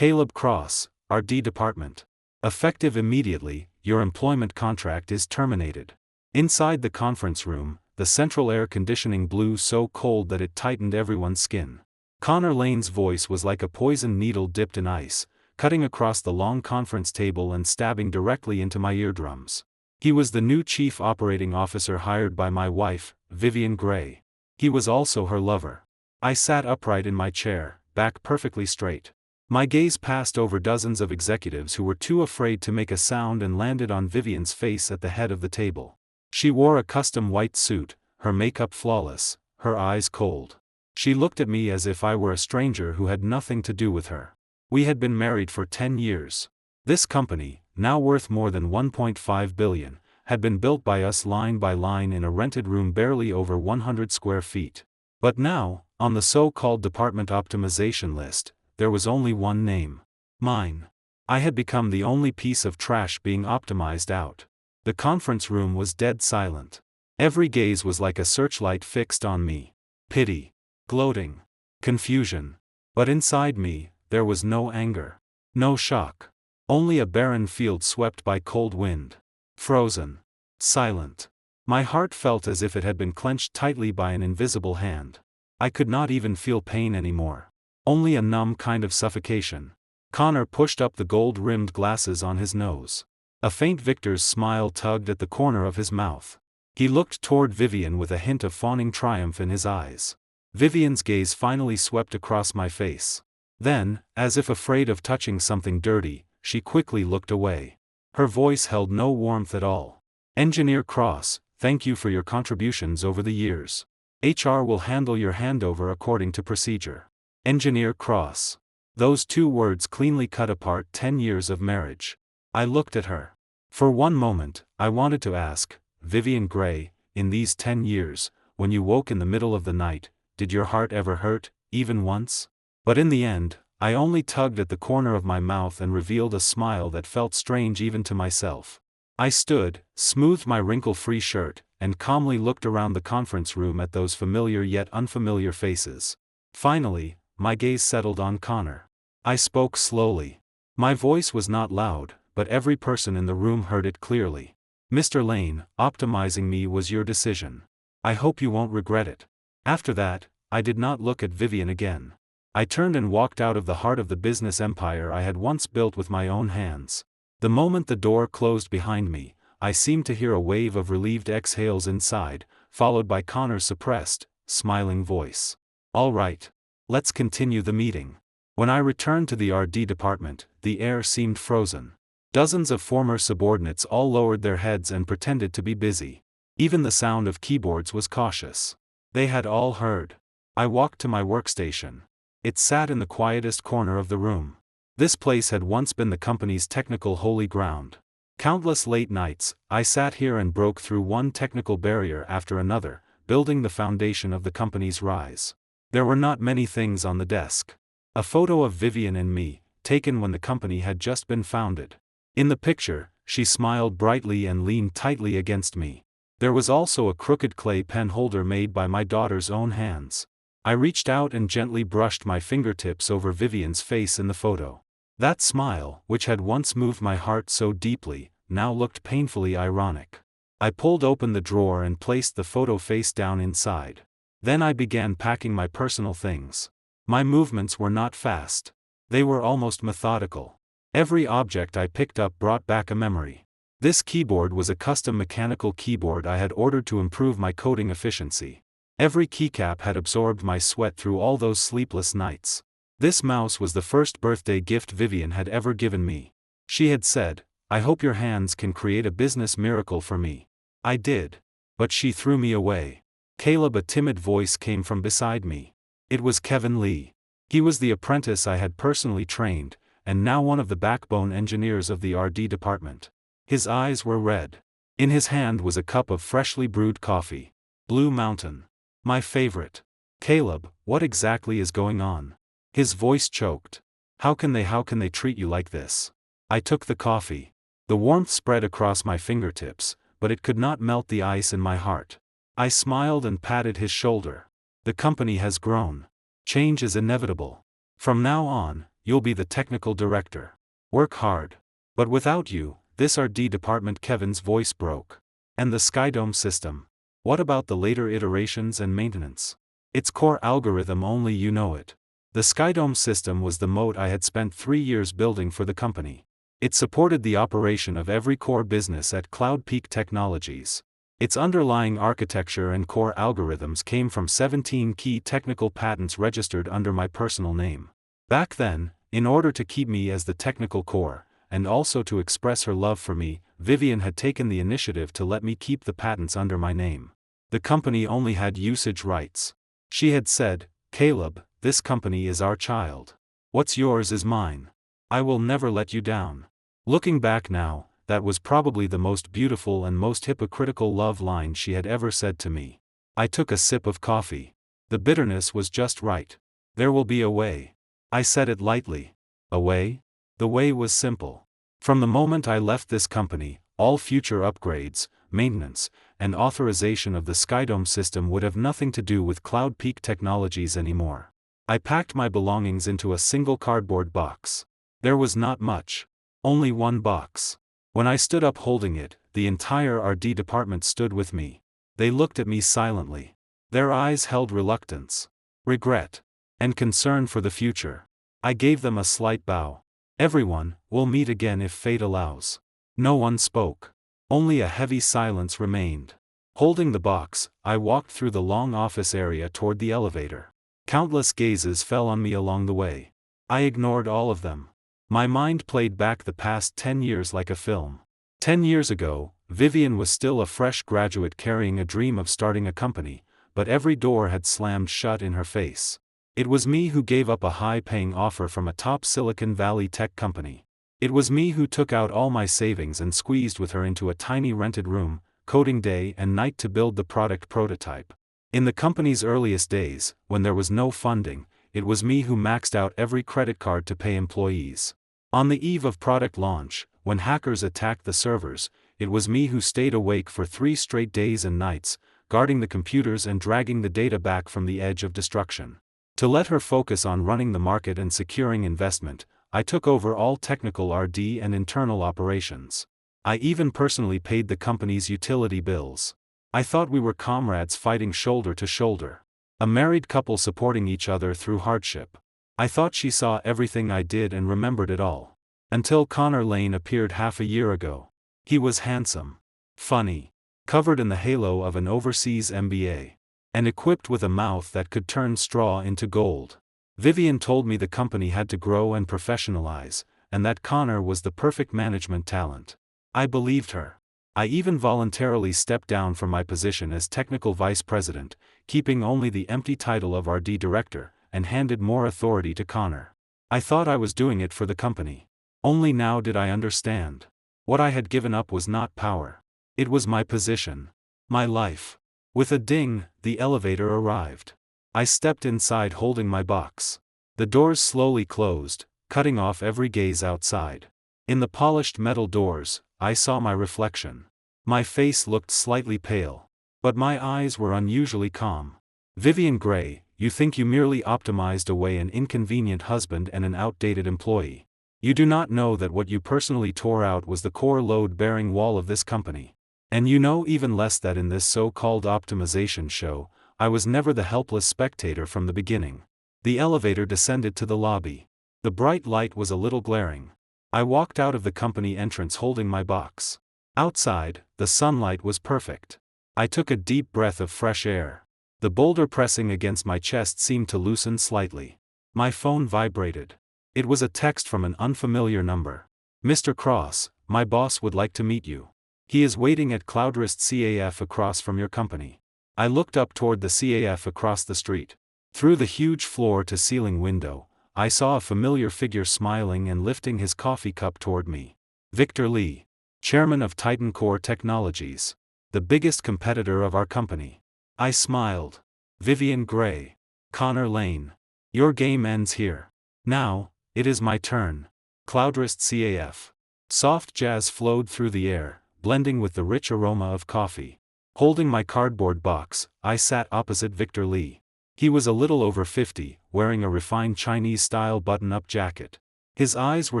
Caleb Cross, RD Department. Effective immediately, your employment contract is terminated. Inside the conference room, the central air conditioning blew so cold that it tightened everyone's skin. Connor Lane's voice was like a poisoned needle dipped in ice, cutting across the long conference table and stabbing directly into my eardrums. He was the new chief operating officer hired by my wife, Vivian Gray. He was also her lover. I sat upright in my chair, back perfectly straight. My gaze passed over dozens of executives who were too afraid to make a sound and landed on Vivian's face at the head of the table. She wore a custom white suit, her makeup flawless, her eyes cold. She looked at me as if I were a stranger who had nothing to do with her. We had been married for 10 years. This company, now worth more than $1.5 billion, had been built by us line by line in a rented room barely over 100 square feet. But now, on the so-called department optimization list, there was only one name. Mine. I had become the only piece of trash being optimized out. The conference room was dead silent. Every gaze was like a searchlight fixed on me. Pity. Gloating. Confusion. But inside me, there was no anger. No shock. Only a barren field swept by cold wind. Frozen. Silent. My heart felt as if it had been clenched tightly by an invisible hand. I could not even feel pain anymore. Only a numb kind of suffocation. Connor pushed up the gold-rimmed glasses on his nose. A faint victor's smile tugged at the corner of his mouth. He looked toward Vivian with a hint of fawning triumph in his eyes. Vivian's gaze finally swept across my face. Then, as if afraid of touching something dirty, she quickly looked away. Her voice held no warmth at all. Engineer Cross, thank you for your contributions over the years. HR will handle your handover according to procedure. Engineer Cross. Those two words cleanly cut apart 10 years of marriage. I looked at her. For one moment, I wanted to ask, Vivian Gray, in these 10 years, when you woke in the middle of the night, did your heart ever hurt, even once? But in the end, I only tugged at the corner of my mouth and revealed a smile that felt strange even to myself. I stood, smoothed my wrinkle-free shirt, and calmly looked around the conference room at those familiar yet unfamiliar faces. Finally, my gaze settled on Connor. I spoke slowly. My voice was not loud, but every person in the room heard it clearly. Mr. Lane, optimizing me was your decision. I hope you won't regret it. After that, I did not look at Vivian again. I turned and walked out of the heart of the business empire I had once built with my own hands. The moment the door closed behind me, I seemed to hear a wave of relieved exhales inside, followed by Connor's suppressed, smiling voice. All right. Let's continue the meeting. When I returned to the RD department, the air seemed frozen. Dozens of former subordinates all lowered their heads and pretended to be busy. Even the sound of keyboards was cautious. They had all heard. I walked to my workstation. It sat in the quietest corner of the room. This place had once been the company's technical holy ground. Countless late nights, I sat here and broke through one technical barrier after another, building the foundation of the company's rise. There were not many things on the desk. A photo of Vivian and me, taken when the company had just been founded. In the picture, she smiled brightly and leaned tightly against me. There was also a crooked clay pen holder made by my daughter's own hands. I reached out and gently brushed my fingertips over Vivian's face in the photo. That smile, which had once moved my heart so deeply, now looked painfully ironic. I pulled open the drawer and placed the photo face down inside. Then I began packing my personal things. My movements were not fast. They were almost methodical. Every object I picked up brought back a memory. This keyboard was a custom mechanical keyboard I had ordered to improve my coding efficiency. Every keycap had absorbed my sweat through all those sleepless nights. This mouse was the first birthday gift Vivian had ever given me. She had said, "I hope your hands can create a business miracle for me." I did. But she threw me away. Caleb, a timid voice came from beside me. It was Kevin Lee. He was the apprentice I had personally trained, and now one of the backbone engineers of the RD department. His eyes were red. In his hand was a cup of freshly brewed coffee. Blue Mountain. My favorite. "Caleb, what exactly is going on?" His voice choked. How can they treat you like this?" I took the coffee. The warmth spread across my fingertips, but it could not melt the ice in my heart. I smiled and patted his shoulder. "The company has grown. Change is inevitable. From now on, you'll be the technical director. Work hard. But without you, this R&D department. Kevin's voice broke. And the Skydome system? What about the later iterations and maintenance? Its core algorithm, only you know it. The Skydome system was the moat I had spent 3 years building for the company. It supported the operation of every core business at Cloud Peak Technologies. Its underlying architecture and core algorithms came from 17 key technical patents registered under my personal name. Back then, in order to keep me as the technical core, and also to express her love for me, Vivian had taken the initiative to let me keep the patents under my name. The company only had usage rights. She had said, "Caleb, this company is our child. What's yours is mine. I will never let you down." Looking back now, that was probably the most beautiful and most hypocritical love line she had ever said to me. I took a sip of coffee. The bitterness was just right. There will be a way. I said it lightly. A way? The way was simple. From the moment I left this company, all future upgrades, maintenance, and authorization of the Skydome system would have nothing to do with Cloud Peak Technologies anymore. I packed my belongings into a single cardboard box. There was not much. Only one box. When I stood up holding it, the entire R&D department stood with me. They looked at me silently. Their eyes held reluctance, regret, and concern for the future. I gave them a slight bow. "Everyone, we'll meet again if fate allows." No one spoke. Only a heavy silence remained. Holding the box, I walked through the long office area toward the elevator. Countless gazes fell on me along the way. I ignored all of them. My mind played back the past 10 years like a film. 10 years ago, Vivian was still a fresh graduate carrying a dream of starting a company, but every door had slammed shut in her face. It was me who gave up a high-paying offer from a top Silicon Valley tech company. It was me who took out all my savings and squeezed with her into a tiny rented room, coding day and night to build the product prototype. In the company's earliest days, when there was no funding, it was me who maxed out every credit card to pay employees. On the eve of product launch, when hackers attacked the servers, it was me who stayed awake for 3 straight days and nights, guarding the computers and dragging the data back from the edge of destruction. To let her focus on running the market and securing investment, I took over all technical R&D and internal operations. I even personally paid the company's utility bills. I thought we were comrades fighting shoulder to shoulder. A married couple supporting each other through hardship. I thought she saw everything I did and remembered it all. Until Connor Lane appeared half a year ago. He was handsome, funny, covered in the halo of an overseas MBA, and equipped with a mouth that could turn straw into gold. Vivian told me the company had to grow and professionalize, and that Connor was the perfect management talent. I believed her. I even voluntarily stepped down from my position as technical vice president, keeping only the empty title of R&D director, and handed more authority to Connor. I thought I was doing it for the company. Only now did I understand. What I had given up was not power. It was my position. My life. With a ding, the elevator arrived. I stepped inside holding my box. The doors slowly closed, cutting off every gaze outside. In the polished metal doors, I saw my reflection. My face looked slightly pale. But my eyes were unusually calm. "Vivian Gray, you think you merely optimized away an inconvenient husband and an outdated employee. You do not know that what you personally tore out was the core load-bearing wall of this company. And you know even less that in this so-called optimization show, I was never the helpless spectator from the beginning." The elevator descended to the lobby. The bright light was a little glaring. I walked out of the company entrance holding my box. Outside, the sunlight was perfect. I took a deep breath of fresh air. The boulder pressing against my chest seemed to loosen slightly. My phone vibrated. It was a text from an unfamiliar number. "Mr. Cross, my boss would like to meet you. He is waiting at Cloudrest CAF across from your company." I looked up toward the CAF across the street. Through the huge floor-to-ceiling window, I saw a familiar figure smiling and lifting his coffee cup toward me. Victor Lee, chairman of Titan Core Technologies. The biggest competitor of our company. I smiled. "Vivian Gray. Connor Lane. Your game ends here. Now, it is my turn." Cloudrest CAF. Soft jazz flowed through the air, blending with the rich aroma of coffee. Holding my cardboard box, I sat opposite Victor Lee. He was a little over 50, wearing a refined Chinese-style button-up jacket. His eyes were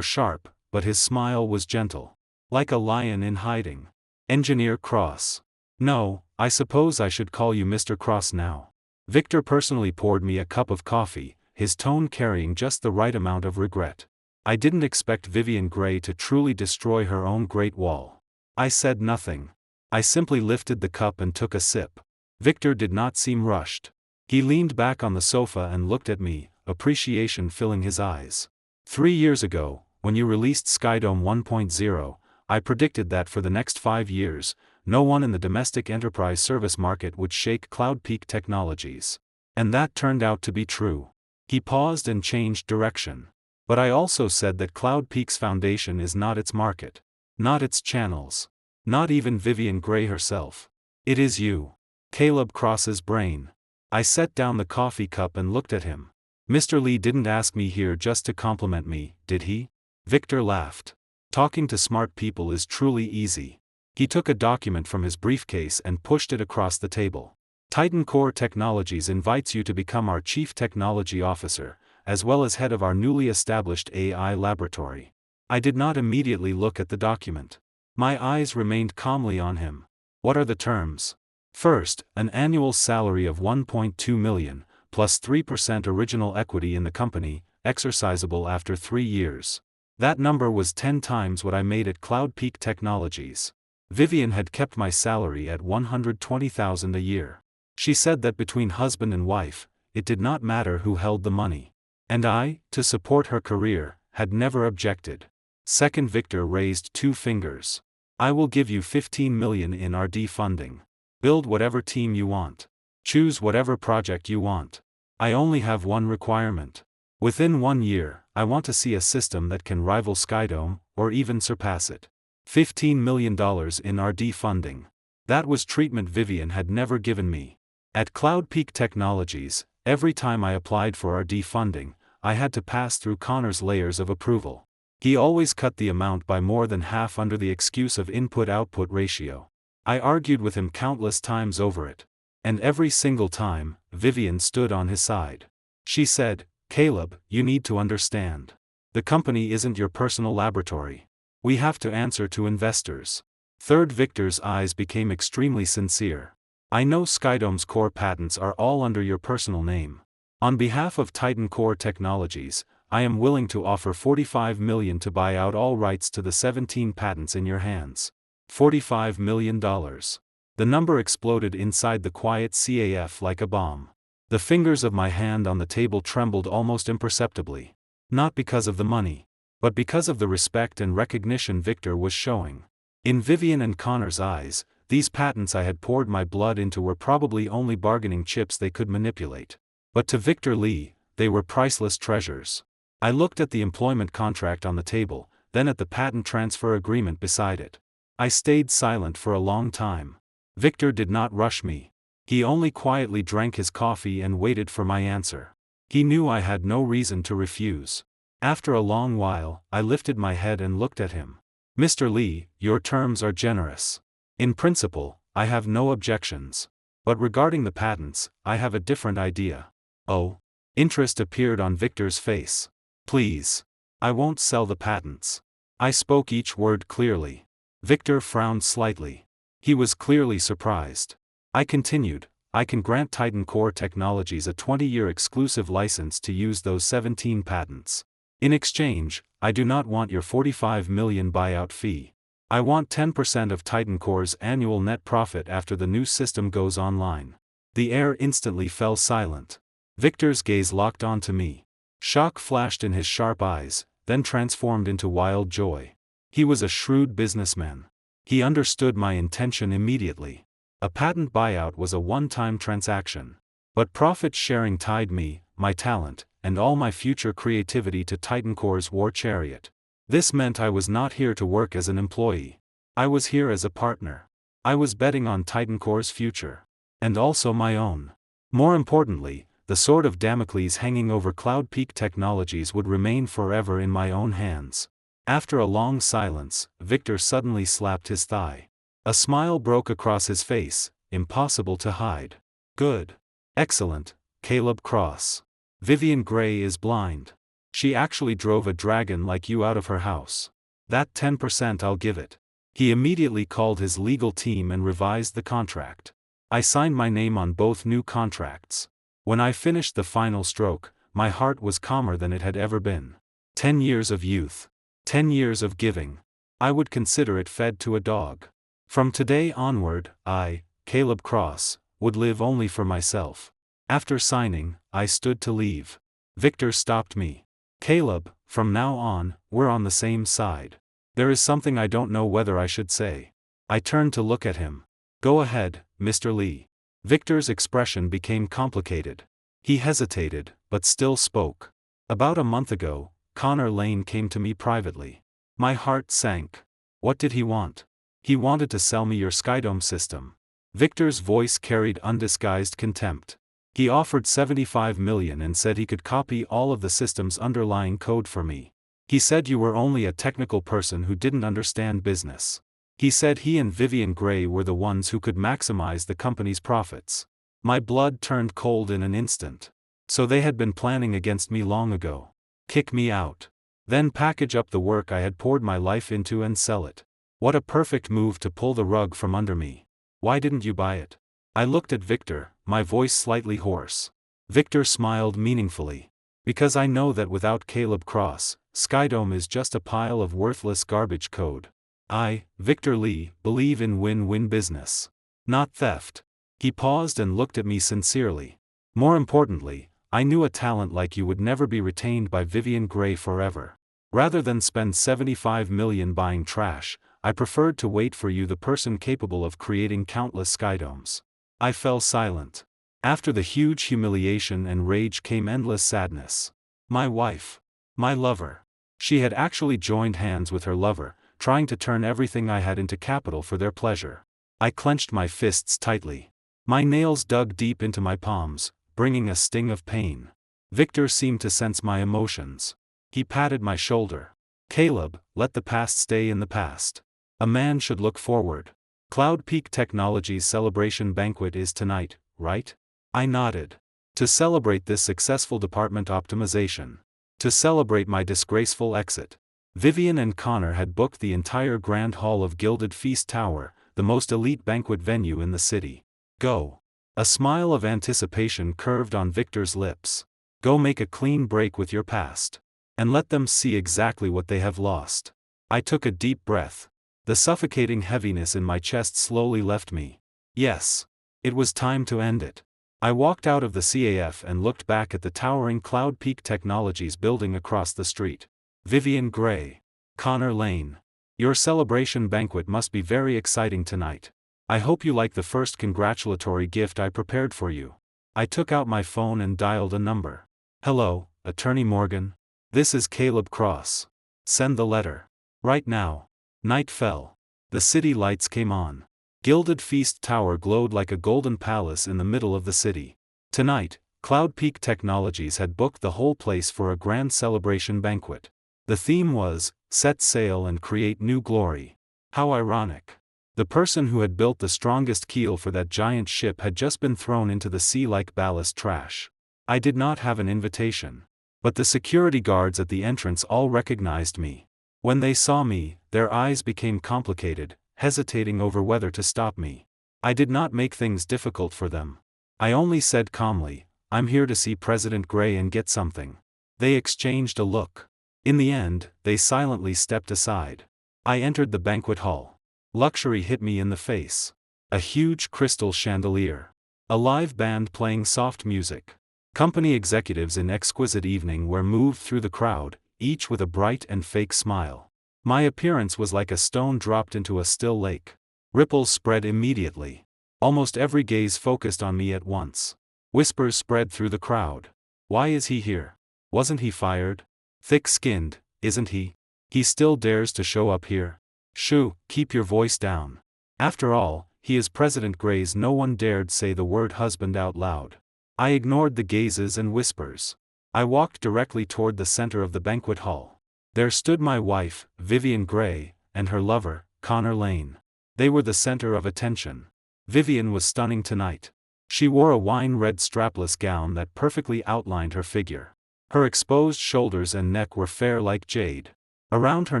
sharp, but his smile was gentle. Like a lion in hiding. Engineer Cross. No, I suppose I should call you Mr. Cross now. Victor personally poured me a cup of coffee, his tone carrying just the right amount of regret. I didn't expect Vivian Gray to truly destroy her own Great Wall. I said nothing. I simply lifted the cup and took a sip. Victor did not seem rushed. He leaned back on the sofa and looked at me, appreciation filling his eyes. 3 years ago, when you released Skydome 1.0, I predicted that for the next 5 years, no one in the domestic enterprise service market would shake CloudPeak Technologies. And that turned out to be true. He paused and changed direction. But I also said that CloudPeak's foundation is not its market. Not its channels. Not even Vivian Gray herself. It is you. Caleb Cross's brain. I set down the coffee cup and looked at him. Mr. Lee didn't ask me here just to compliment me, did he? Victor laughed. Talking to smart people is truly easy. He took a document from his briefcase and pushed it across the table. Titan Core Technologies invites you to become our Chief Technology Officer, as well as head of our newly established AI laboratory. I did not immediately look at the document. My eyes remained calmly on him. What are the terms? First, an annual salary of $1.2 million, plus 3% original equity in the company, exercisable after 3 years. That number was 10 times what I made at CloudPeak Technologies. Vivian had kept my salary at $120,000 a year. She said that between husband and wife, it did not matter who held the money. And I, to support her career, had never objected. Second, Victor raised 2 fingers. I will give you $15 million in R&D funding. Build whatever team you want. Choose whatever project you want. I only have one requirement. Within 1 year, I want to see a system that can rival Skydome, or even surpass it. $15 million in R&D funding. That was treatment Vivian had never given me. At CloudPeak Technologies, every time I applied for R&D funding, I had to pass through Connor's layers of approval. He always cut the amount by more than half under the excuse of input-output ratio. I argued with him countless times over it. And every single time, Vivian stood on his side. She said, Caleb, you need to understand. The company isn't your personal laboratory. We have to answer to investors. Third, Victor's eyes became extremely sincere. I know Skydome's core patents are all under your personal name. On behalf of Titan Core Technologies, I am willing to offer $45 million to buy out all rights to the 17 patents in your hands. $45 million. The number exploded inside the quiet CAF like a bomb. The fingers of my hand on the table trembled almost imperceptibly. Not because of the money, but because of the respect and recognition Victor was showing. In Vivian and Connor's eyes, these patents I had poured my blood into were probably only bargaining chips they could manipulate. But to Victor Lee, they were priceless treasures. I looked at the employment contract on the table, then at the patent transfer agreement beside it. I stayed silent for a long time. Victor did not rush me. He only quietly drank his coffee and waited for my answer. He knew I had no reason to refuse. After a long while, I lifted my head and looked at him. Mr. Lee, your terms are generous. In principle, I have no objections. But regarding the patents, I have a different idea. Oh? Interest appeared on Victor's face. Please. I won't sell the patents. I spoke each word clearly. Victor frowned slightly. He was clearly surprised. I continued, I can grant Titan Core Technologies a 20-year exclusive license to use those 17 patents. In exchange, I do not want your $45 million buyout fee. I want 10% of Titan Core's annual net profit after the new system goes online. The air instantly fell silent. Victor's gaze locked onto me. Shock flashed in his sharp eyes, then transformed into wild joy. He was a shrewd businessman. He understood my intention immediately. A patent buyout was a one-time transaction. But profit sharing tied me, my talent, and all my future creativity to Titan Core's war chariot. This meant I was not here to work as an employee. I was here as a partner. I was betting on Titan Core's future. And also my own. More importantly, the sword of Damocles hanging over CloudPeak Technologies would remain forever in my own hands. After a long silence, Victor suddenly slapped his thigh. A smile broke across his face, impossible to hide. Good. Excellent. Caleb Cross. Vivian Gray is blind. She actually drove a dragon like you out of her house. That 10% I'll give it. He immediately called his legal team and revised the contract. I signed my name on both new contracts. When I finished the final stroke, my heart was calmer than it had ever been. 10 years of youth. 10 years of giving. I would consider it fed to a dog. From today onward, I, Caleb Cross, would live only for myself. After signing, I stood to leave. Victor stopped me. Caleb, from now on, we're on the same side. There is something I don't know whether I should say. I turned to look at him. Go ahead, Mr. Lee. Victor's expression became complicated. He hesitated, but still spoke. About a month ago, Connor Lane came to me privately. My heart sank. What did he want? He wanted to sell me your Skydome system. Victor's voice carried undisguised contempt. He offered $75 million and said he could copy all of the system's underlying code for me. He said you were only a technical person who didn't understand business. He said he and Vivian Gray were the ones who could maximize the company's profits. My blood turned cold in an instant. So they had been planning against me long ago. Kick me out. Then package up the work I had poured my life into and sell it. What a perfect move to pull the rug from under me. Why didn't you buy it? I looked at Victor, my voice slightly hoarse. Victor smiled meaningfully. Because I know that without Caleb Cross, Skydome is just a pile of worthless garbage code. I, Victor Lee, believe in win-win business. Not theft. He paused and looked at me sincerely. More importantly, I knew a talent like you would never be retained by Vivian Gray forever. Rather than spend $75 million buying trash, I preferred to wait for you, the person capable of creating countless Skydomes. I fell silent. After the huge humiliation and rage came endless sadness. My wife. My lover. She had actually joined hands with her lover, trying to turn everything I had into capital for their pleasure. I clenched my fists tightly. My nails dug deep into my palms, bringing a sting of pain. Victor seemed to sense my emotions. He patted my shoulder. Caleb, let the past stay in the past. A man should look forward. Cloud Peak Technologies' celebration banquet is tonight, right? I nodded. To celebrate this successful department optimization. To celebrate my disgraceful exit. Vivian and Connor had booked the entire Grand Hall of Gilded Feast Tower, the most elite banquet venue in the city. Go. A smile of anticipation curved on Victor's lips. Go make a clean break with your past. And let them see exactly what they have lost. I took a deep breath. The suffocating heaviness in my chest slowly left me. Yes. It was time to end it. I walked out of the CAF and looked back at the towering Cloud Peak Technologies building across the street. Vivian Gray. Connor Lane. Your celebration banquet must be very exciting tonight. I hope you like the first congratulatory gift I prepared for you. I took out my phone and dialed a number. Hello, Attorney Morgan. This is Caleb Cross. Send the letter. Right now. Night fell. The city lights came on. Gilded Feast Tower glowed like a golden palace in the middle of the city. Tonight, Cloud Peak Technologies had booked the whole place for a grand celebration banquet. The theme was, set sail and create new glory. How ironic. The person who had built the strongest keel for that giant ship had just been thrown into the sea like ballast trash. I did not have an invitation. But the security guards at the entrance all recognized me. When they saw me, their eyes became complicated, hesitating over whether to stop me. I did not make things difficult for them. I only said calmly, I'm here to see President Gray and get something. They exchanged a look. In the end, they silently stepped aside. I entered the banquet hall. Luxury hit me in the face. A huge crystal chandelier. A live band playing soft music. Company executives in exquisite evening wear moved through the crowd, each with a bright and fake smile. My appearance was like a stone dropped into a still lake. Ripples spread immediately. Almost every gaze focused on me at once. Whispers spread through the crowd. Why is he here? Wasn't he fired? Thick-skinned, isn't he? He still dares to show up here. Shoo, keep your voice down. After all, he is President Gray's. No one dared say the word husband out loud. I ignored the gazes and whispers. I walked directly toward the center of the banquet hall. There stood my wife, Vivian Gray, and her lover, Connor Lane. They were the center of attention. Vivian was stunning tonight. She wore a wine-red strapless gown that perfectly outlined her figure. Her exposed shoulders and neck were fair like jade. Around her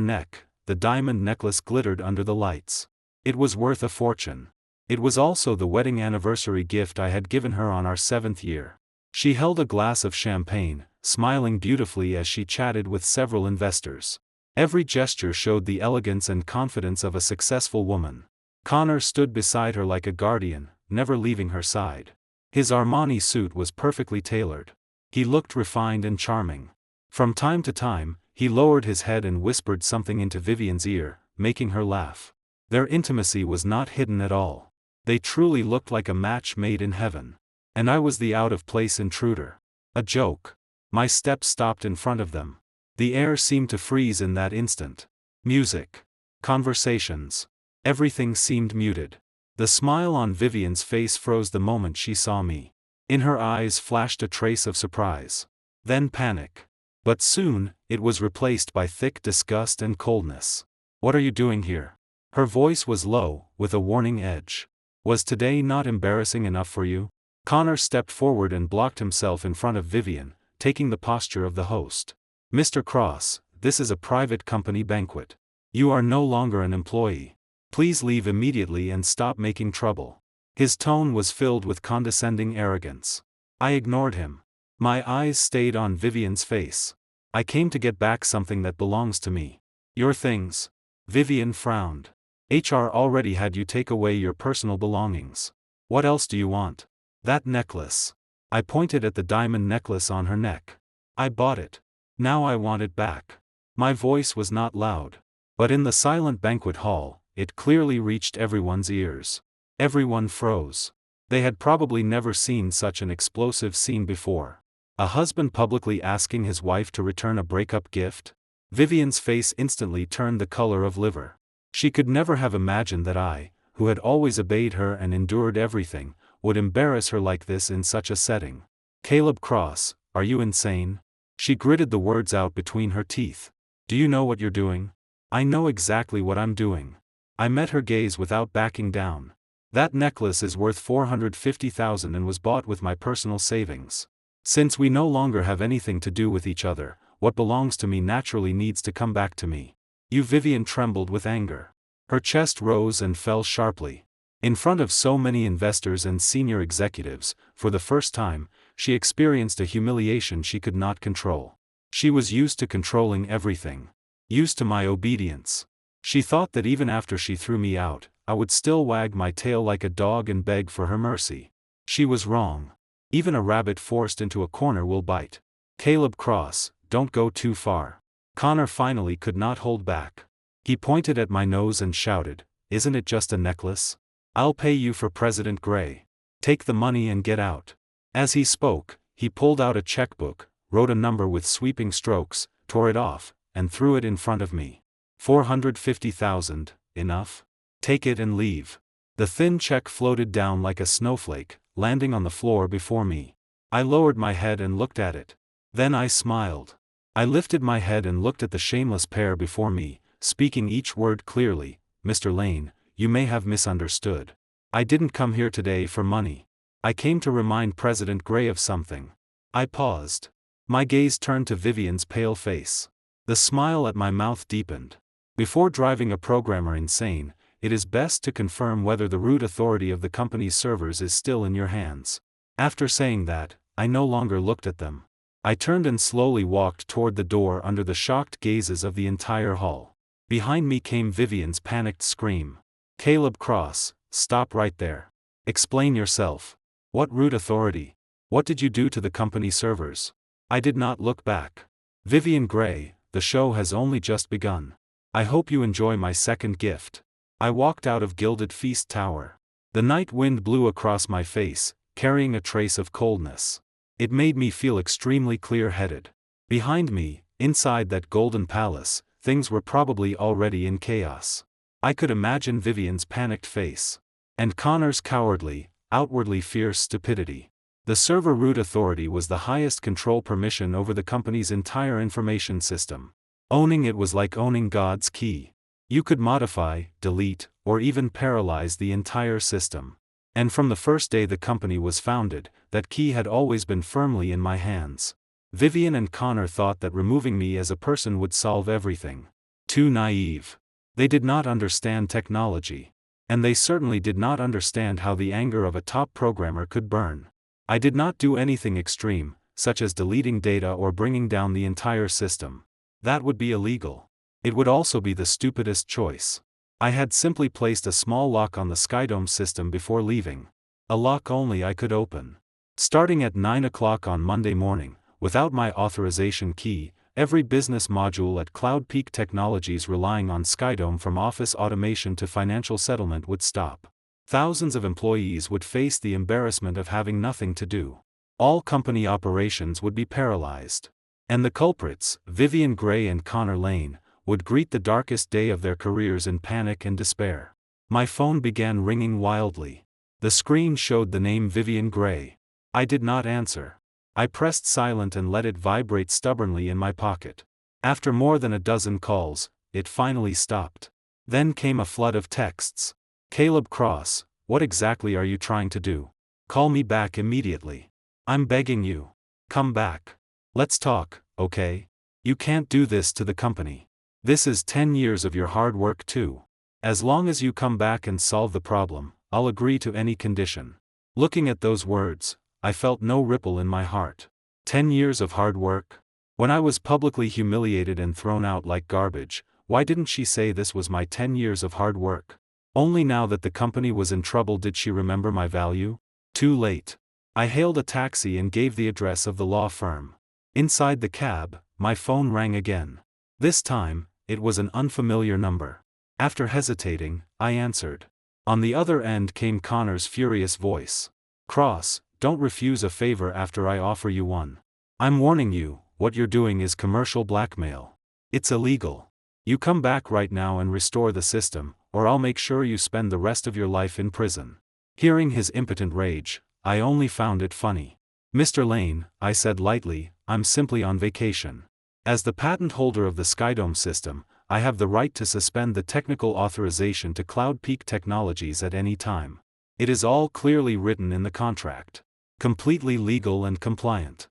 neck, the diamond necklace glittered under the lights. It was worth a fortune. It was also the wedding anniversary gift I had given her on our 7th year. She held a glass of champagne, smiling beautifully as she chatted with several investors. Every gesture showed the elegance and confidence of a successful woman. Connor stood beside her like a guardian, never leaving her side. His Armani suit was perfectly tailored. He looked refined and charming. From time to time, he lowered his head and whispered something into Vivian's ear, making her laugh. Their intimacy was not hidden at all. They truly looked like a match made in heaven. And I was the out-of-place intruder. A joke. My steps stopped in front of them. The air seemed to freeze in that instant. Music. Conversations. Everything seemed muted. The smile on Vivian's face froze the moment she saw me. In her eyes flashed a trace of surprise. Then panic. But soon, it was replaced by thick disgust and coldness. "What are you doing here?" Her voice was low, with a warning edge. "Was today not embarrassing enough for you?" Connor stepped forward and blocked himself in front of Vivian, taking the posture of the host. "Mr. Cross, this is a private company banquet. You are no longer an employee. Please leave immediately and stop making trouble." His tone was filled with condescending arrogance. I ignored him. My eyes stayed on Vivian's face. "I came to get back something that belongs to me." "Your things?" Vivian frowned. "HR already had you take away your personal belongings. What else do you want?" "That necklace." I pointed at the diamond necklace on her neck. "I bought it. Now I want it back." My voice was not loud. But in the silent banquet hall, it clearly reached everyone's ears. Everyone froze. They had probably never seen such an explosive scene before. A husband publicly asking his wife to return a breakup gift? Vivian's face instantly turned the color of liver. She could never have imagined that I, who had always obeyed her and endured everything, would embarrass her like this in such a setting. "Caleb Cross, are you insane?" She gritted the words out between her teeth. "Do you know what you're doing?" "I know exactly what I'm doing." I met her gaze without backing down. "That necklace is worth $450,000 and was bought with my personal savings. Since we no longer have anything to do with each other, what belongs to me naturally needs to come back to me." Vivian trembled with anger. Her chest rose and fell sharply. In front of so many investors and senior executives, for the first time, she experienced a humiliation she could not control. She was used to controlling everything. Used to my obedience. She thought that even after she threw me out, I would still wag my tail like a dog and beg for her mercy. She was wrong. Even a rabbit forced into a corner will bite. "Caleb Cross, don't go too far." Connor finally could not hold back. He pointed at my nose and shouted, "Isn't it just a necklace? I'll pay you for President Gray. Take the money and get out." As he spoke, he pulled out a checkbook, wrote a number with sweeping strokes, tore it off, and threw it in front of me. $450,000, enough? Take it and leave." The thin check floated down like a snowflake, landing on the floor before me. I lowered my head and looked at it. Then I smiled. I lifted my head and looked at the shameless pair before me, speaking each word clearly. "Mr. Lane, you may have misunderstood. I didn't come here today for money. I came to remind President Gray of something." I paused. My gaze turned to Vivian's pale face. The smile at my mouth deepened. Before driving a programmer insane, it is best to confirm whether the root authority of the company's servers is still in your hands. After saying that, I no longer looked at them. I turned and slowly walked toward the door under the shocked gazes of the entire hall. Behind me came Vivian's panicked scream. "Caleb Cross, stop right there. Explain yourself. What root authority? What did you do to the company servers?" I did not look back. "Vivian Gray, the show has only just begun. I hope you enjoy my second gift." I walked out of Gilded Feast Tower. The night wind blew across my face, carrying a trace of coldness. It made me feel extremely clear-headed. Behind me, inside that golden palace, things were probably already in chaos. I could imagine Vivian's panicked face. And Connor's cowardly, outwardly fierce stupidity. The server root authority was the highest control permission over the company's entire information system. Owning it was like owning God's key. You could modify, delete, or even paralyze the entire system. And from the first day the company was founded, that key had always been firmly in my hands. Vivian and Connor thought that removing me as a person would solve everything. Too naive. They did not understand technology. And they certainly did not understand how the anger of a top programmer could burn. I did not do anything extreme, such as deleting data or bringing down the entire system. That would be illegal. It would also be the stupidest choice. I had simply placed a small lock on the Skydome system before leaving. A lock only I could open. Starting at 9 o'clock on Monday morning, without my authorization key, every business module at Cloud Peak Technologies relying on Skydome from office automation to financial settlement would stop. Thousands of employees would face the embarrassment of having nothing to do. All company operations would be paralyzed. And the culprits, Vivian Gray and Connor Lane, would greet the darkest day of their careers in panic and despair. My phone began ringing wildly. The screen showed the name Vivian Gray. I did not answer. I pressed silent and let it vibrate stubbornly in my pocket. After more than a dozen calls, it finally stopped. Then came a flood of texts. Caleb Cross, what exactly are you trying to do? Call me back immediately. I'm begging you. Come back. Let's talk, okay? You can't do this to the company. This is 10 years of your hard work too. As long as you come back and solve the problem, I'll agree to any condition. Looking at those words, I felt no ripple in my heart. 10 years of hard work? When I was publicly humiliated and thrown out like garbage, why didn't she say this was my 10 years of hard work? Only now that the company was in trouble did she remember my value? Too late. I hailed a taxi and gave the address of the law firm. Inside the cab, my phone rang again. This time, it was an unfamiliar number. After hesitating, I answered. On the other end came Connor's furious voice. Cross, don't refuse a favor after I offer you one. I'm warning you, what you're doing is commercial blackmail. It's illegal. You come back right now and restore the system, or I'll make sure you spend the rest of your life in prison. Hearing his impotent rage, I only found it funny. Mr. Lane, I said lightly, I'm simply on vacation. As the patent holder of the Skydome system, I have the right to suspend the technical authorization to Cloud Peak Technologies at any time. It is all clearly written in the contract. Completely legal and compliant.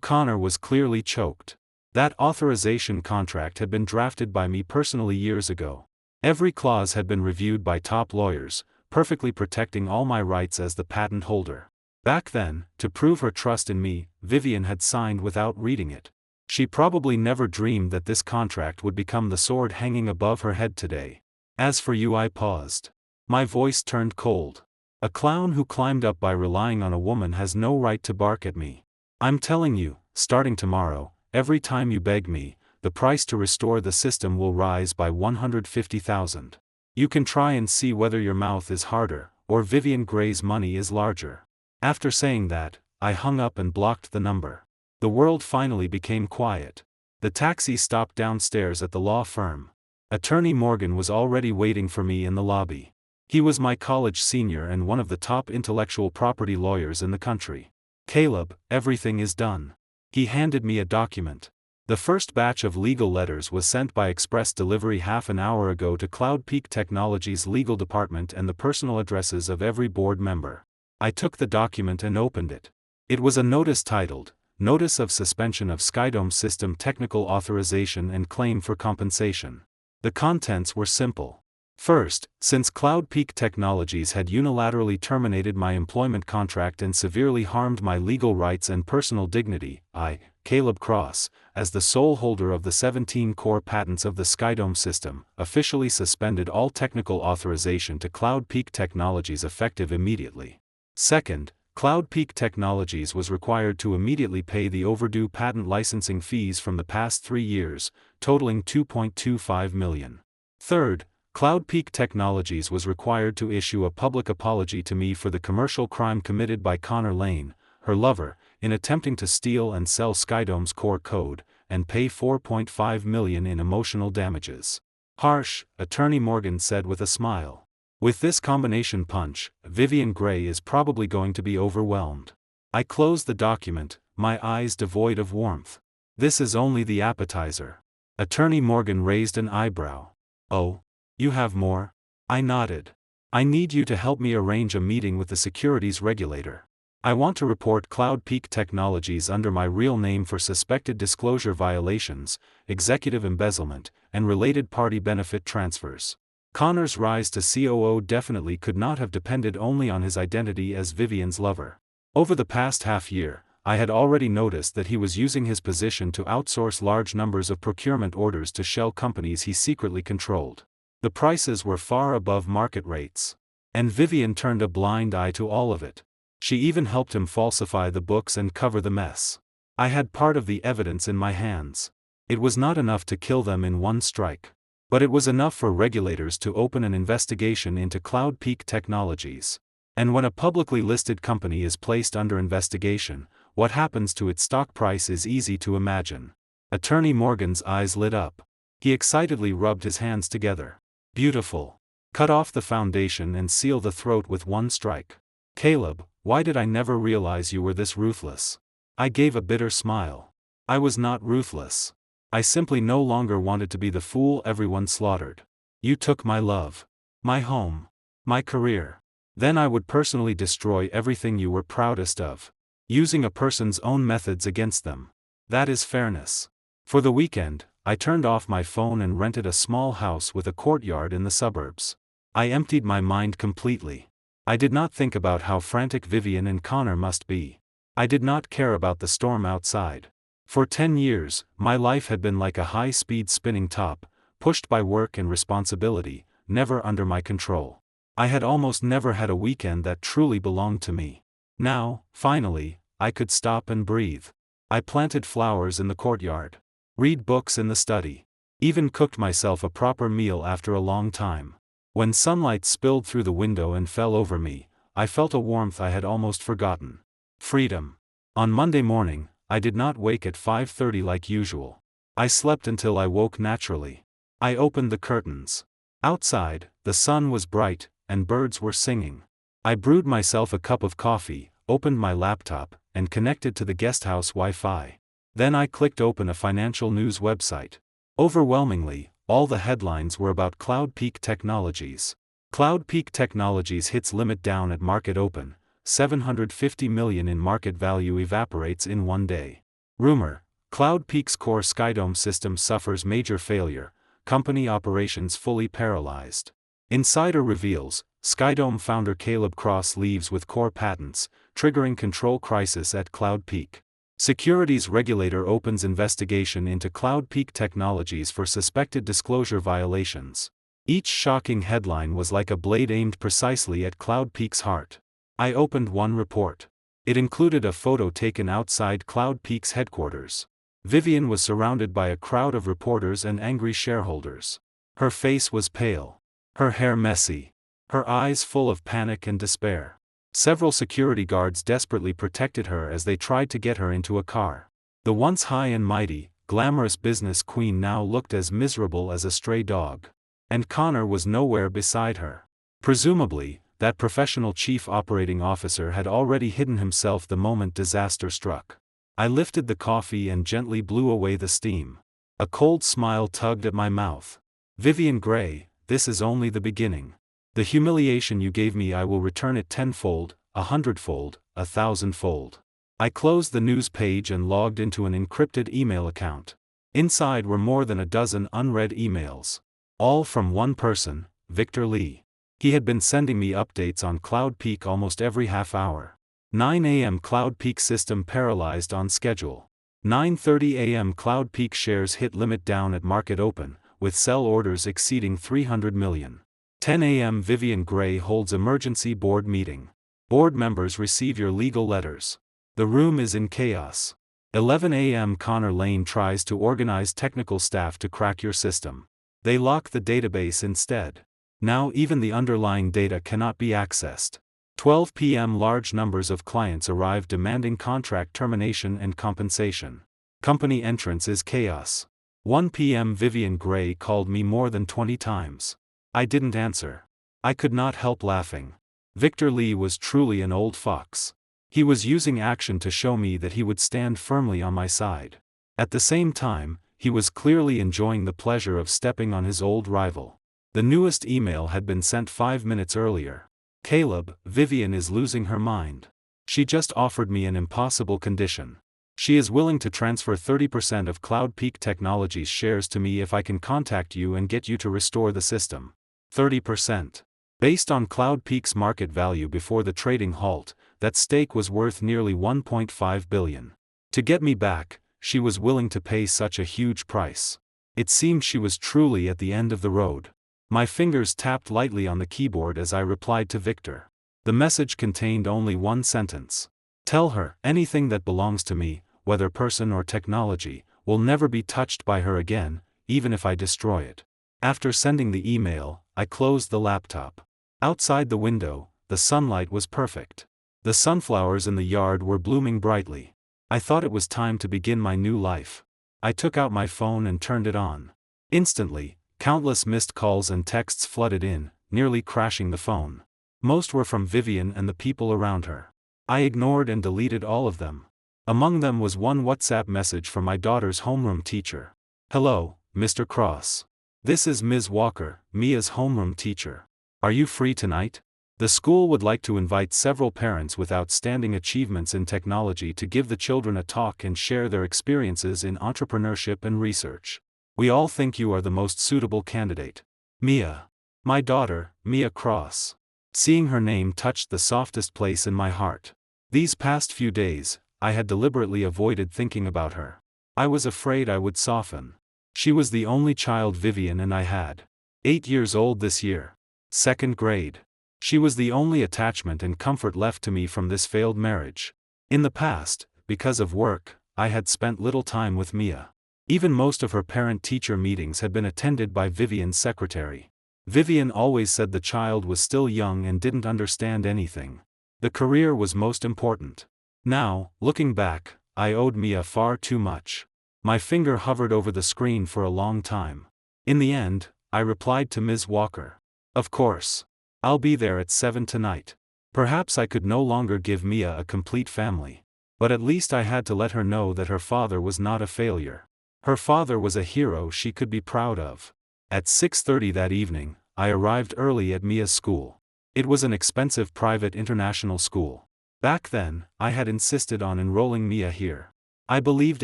Connor was clearly choked. That authorization contract had been drafted by me personally years ago. Every clause had been reviewed by top lawyers, perfectly protecting all my rights as the patent holder. Back then, to prove her trust in me, Vivian had signed without reading it. She probably never dreamed that this contract would become the sword hanging above her head today. As for you, I paused. My voice turned cold. A clown who climbed up by relying on a woman has no right to bark at me. I'm telling you, starting tomorrow, every time you beg me, the price to restore the system will rise by 150,000. You can try and see whether your mouth is harder, or Vivian Gray's money is larger. After saying that, I hung up and blocked the number. The world finally became quiet. The taxi stopped downstairs at the law firm. Attorney Morgan was already waiting for me in the lobby. He was my college senior and one of the top intellectual property lawyers in the country. Caleb, everything is done. He handed me a document. The first batch of legal letters was sent by express delivery half an hour ago to Cloud Peak Technologies' legal department and the personal addresses of every board member. I took the document and opened it. It was a notice titled, Notice of Suspension of Skydome System Technical Authorization and Claim for Compensation. The contents were simple. First, since Cloud Peak Technologies had unilaterally terminated my employment contract and severely harmed my legal rights and personal dignity, I, Caleb Cross, as the sole holder of the 17 core patents of the Skydome system, officially suspended all technical authorization to Cloud Peak Technologies effective immediately. Second, Cloud Peak Technologies was required to immediately pay the overdue patent licensing fees from the past 3 years, totaling $2.25 million. Third, Cloud Peak Technologies was required to issue a public apology to me for the commercial crime committed by Connor Lane, her lover, in attempting to steal and sell Skydome's core code, and pay $4.5 million in emotional damages. Harsh, Attorney Morgan said with a smile. With this combination punch, Vivian Gray is probably going to be overwhelmed. I closed the document, my eyes devoid of warmth. This is only the appetizer. Attorney Morgan raised an eyebrow. Oh? You have more? I nodded. I need you to help me arrange a meeting with the securities regulator. I want to report CloudPeak Technologies under my real name for suspected disclosure violations, executive embezzlement, and related party benefit transfers. Connor's rise to COO definitely could not have depended only on his identity as Vivian's lover. Over the past half-year, I had already noticed that he was using his position to outsource large numbers of procurement orders to shell companies he secretly controlled. The prices were far above market rates. And Vivian turned a blind eye to all of it. She even helped him falsify the books and cover the mess. I had part of the evidence in my hands. It was not enough to kill them in one strike. But it was enough for regulators to open an investigation into CloudPeak Technologies. And when a publicly listed company is placed under investigation, what happens to its stock price is easy to imagine. Attorney Morgan's eyes lit up. He excitedly rubbed his hands together. Beautiful. Cut off the foundation and seal the throat with one strike. Caleb, why did I never realize you were this ruthless? I gave a bitter smile. I was not ruthless. I simply no longer wanted to be the fool everyone slaughtered. You took my love, my home, my career. Then I would personally destroy everything you were proudest of, using a person's own methods against them. That is fairness. For the weekend, I turned off my phone and rented a small house with a courtyard in the suburbs. I emptied my mind completely. I did not think about how frantic Vivian and Connor must be. I did not care about the storm outside. For 10 years, my life had been like a high-speed spinning top, pushed by work and responsibility, never under my control. I had almost never had a weekend that truly belonged to me. Now, finally, I could stop and breathe. I planted flowers in the courtyard, read books in the study, even cooked myself a proper meal after a long time. When sunlight spilled through the window and fell over me, I felt a warmth I had almost forgotten. Freedom. On Monday morning, I did not wake at 5:30 like usual. I slept until I woke naturally. I opened the curtains. Outside, the sun was bright, and birds were singing. I brewed myself a cup of coffee, opened my laptop, and connected to the guesthouse Wi-Fi. Then I clicked open a financial news website. Overwhelmingly, all the headlines were about CloudPeak Technologies. CloudPeak Technologies hits limit down at market open. 750 million in market value evaporates in one day. Rumor: CloudPeak's core Skydome system suffers major failure, company operations fully paralyzed. Insider reveals: Skydome founder Caleb Cross leaves with core patents, triggering control crisis at CloudPeak. Securities regulator opens investigation into CloudPeak Technologies for suspected disclosure violations. Each shocking headline was like a blade aimed precisely at CloudPeak's heart. I opened one report. It included a photo taken outside CloudPeak's headquarters. Vivian was surrounded by a crowd of reporters and angry shareholders. Her face was pale, her hair messy, her eyes full of panic and despair. Several security guards desperately protected her as they tried to get her into a car. The once high and mighty, glamorous business queen now looked as miserable as a stray dog. And Connor was nowhere beside her. Presumably, that professional chief operating officer had already hidden himself the moment disaster struck. I lifted the coffee and gently blew away the steam. A cold smile tugged at my mouth. Vivian Gray, this is only the beginning. The humiliation you gave me, I will return it tenfold, 100-fold, 1,000-fold. I closed the news page and logged into an encrypted email account. Inside were more than a dozen unread emails. All from one person, Victor Lee. He had been sending me updates on CloudPeak almost every half hour. 9 a.m. CloudPeak system paralyzed on schedule. 9:30 a.m. CloudPeak shares hit limit down at market open, with sell orders exceeding 300 million. 10 a.m. Vivian Gray holds emergency board meeting. Board members receive your legal letters. The room is in chaos. 11 a.m. Connor Lane tries to organize technical staff to crack your system. They lock the database instead. Now even the underlying data cannot be accessed. 12 p.m. Large numbers of clients arrive demanding contract termination and compensation. Company entrance is chaos. 1 p.m. Vivian Gray called me more than 20 times. I didn't answer. I could not help laughing. Victor Lee was truly an old fox. He was using action to show me that he would stand firmly on my side. At the same time, he was clearly enjoying the pleasure of stepping on his old rival. The newest email had been sent 5 minutes earlier. Caleb, Vivian is losing her mind. She just offered me an impossible condition. She is willing to transfer 30% of Cloud Peak Technologies shares to me if I can contact you and get you to restore the system. 30%. Based on Cloud Peak's market value before the trading halt, that stake was worth nearly $1.5 billion. To get me back, she was willing to pay such a huge price. It seemed she was truly at the end of the road. My fingers tapped lightly on the keyboard as I replied to Victor. The message contained only one sentence. Tell her, anything that belongs to me, whether person or technology, will never be touched by her again, even if I destroy it. After sending the email, I closed the laptop. Outside the window, the sunlight was perfect. The sunflowers in the yard were blooming brightly. I thought it was time to begin my new life. I took out my phone and turned it on. Instantly, countless missed calls and texts flooded in, nearly crashing the phone. Most were from Vivian and the people around her. I ignored and deleted all of them. Among them was one WhatsApp message from my daughter's homeroom teacher. Hello, Mr. Cross. This is Ms. Walker, Mia's homeroom teacher. Are you free tonight? The school would like to invite several parents with outstanding achievements in technology to give the children a talk and share their experiences in entrepreneurship and research. We all think you are the most suitable candidate. Mia. My daughter, Mia Cross. Seeing her name touched the softest place in my heart. These past few days, I had deliberately avoided thinking about her. I was afraid I would soften. She was the only child Vivian and I had. 8 years old this year. 2nd grade. She was the only attachment and comfort left to me from this failed marriage. In the past, because of work, I had spent little time with Mia. Even most of her parent-teacher meetings had been attended by Vivian's secretary. Vivian always said the child was still young and didn't understand anything. The career was most important. Now, looking back, I owed Mia far too much. My finger hovered over the screen for a long time. In the end, I replied to Ms. Walker. Of course. I'll be there at 7 tonight. Perhaps I could no longer give Mia a complete family. But at least I had to let her know that her father was not a failure. Her father was a hero she could be proud of. At 6:30 that evening, I arrived early at Mia's school. It was an expensive private international school. Back then, I had insisted on enrolling Mia here. I believed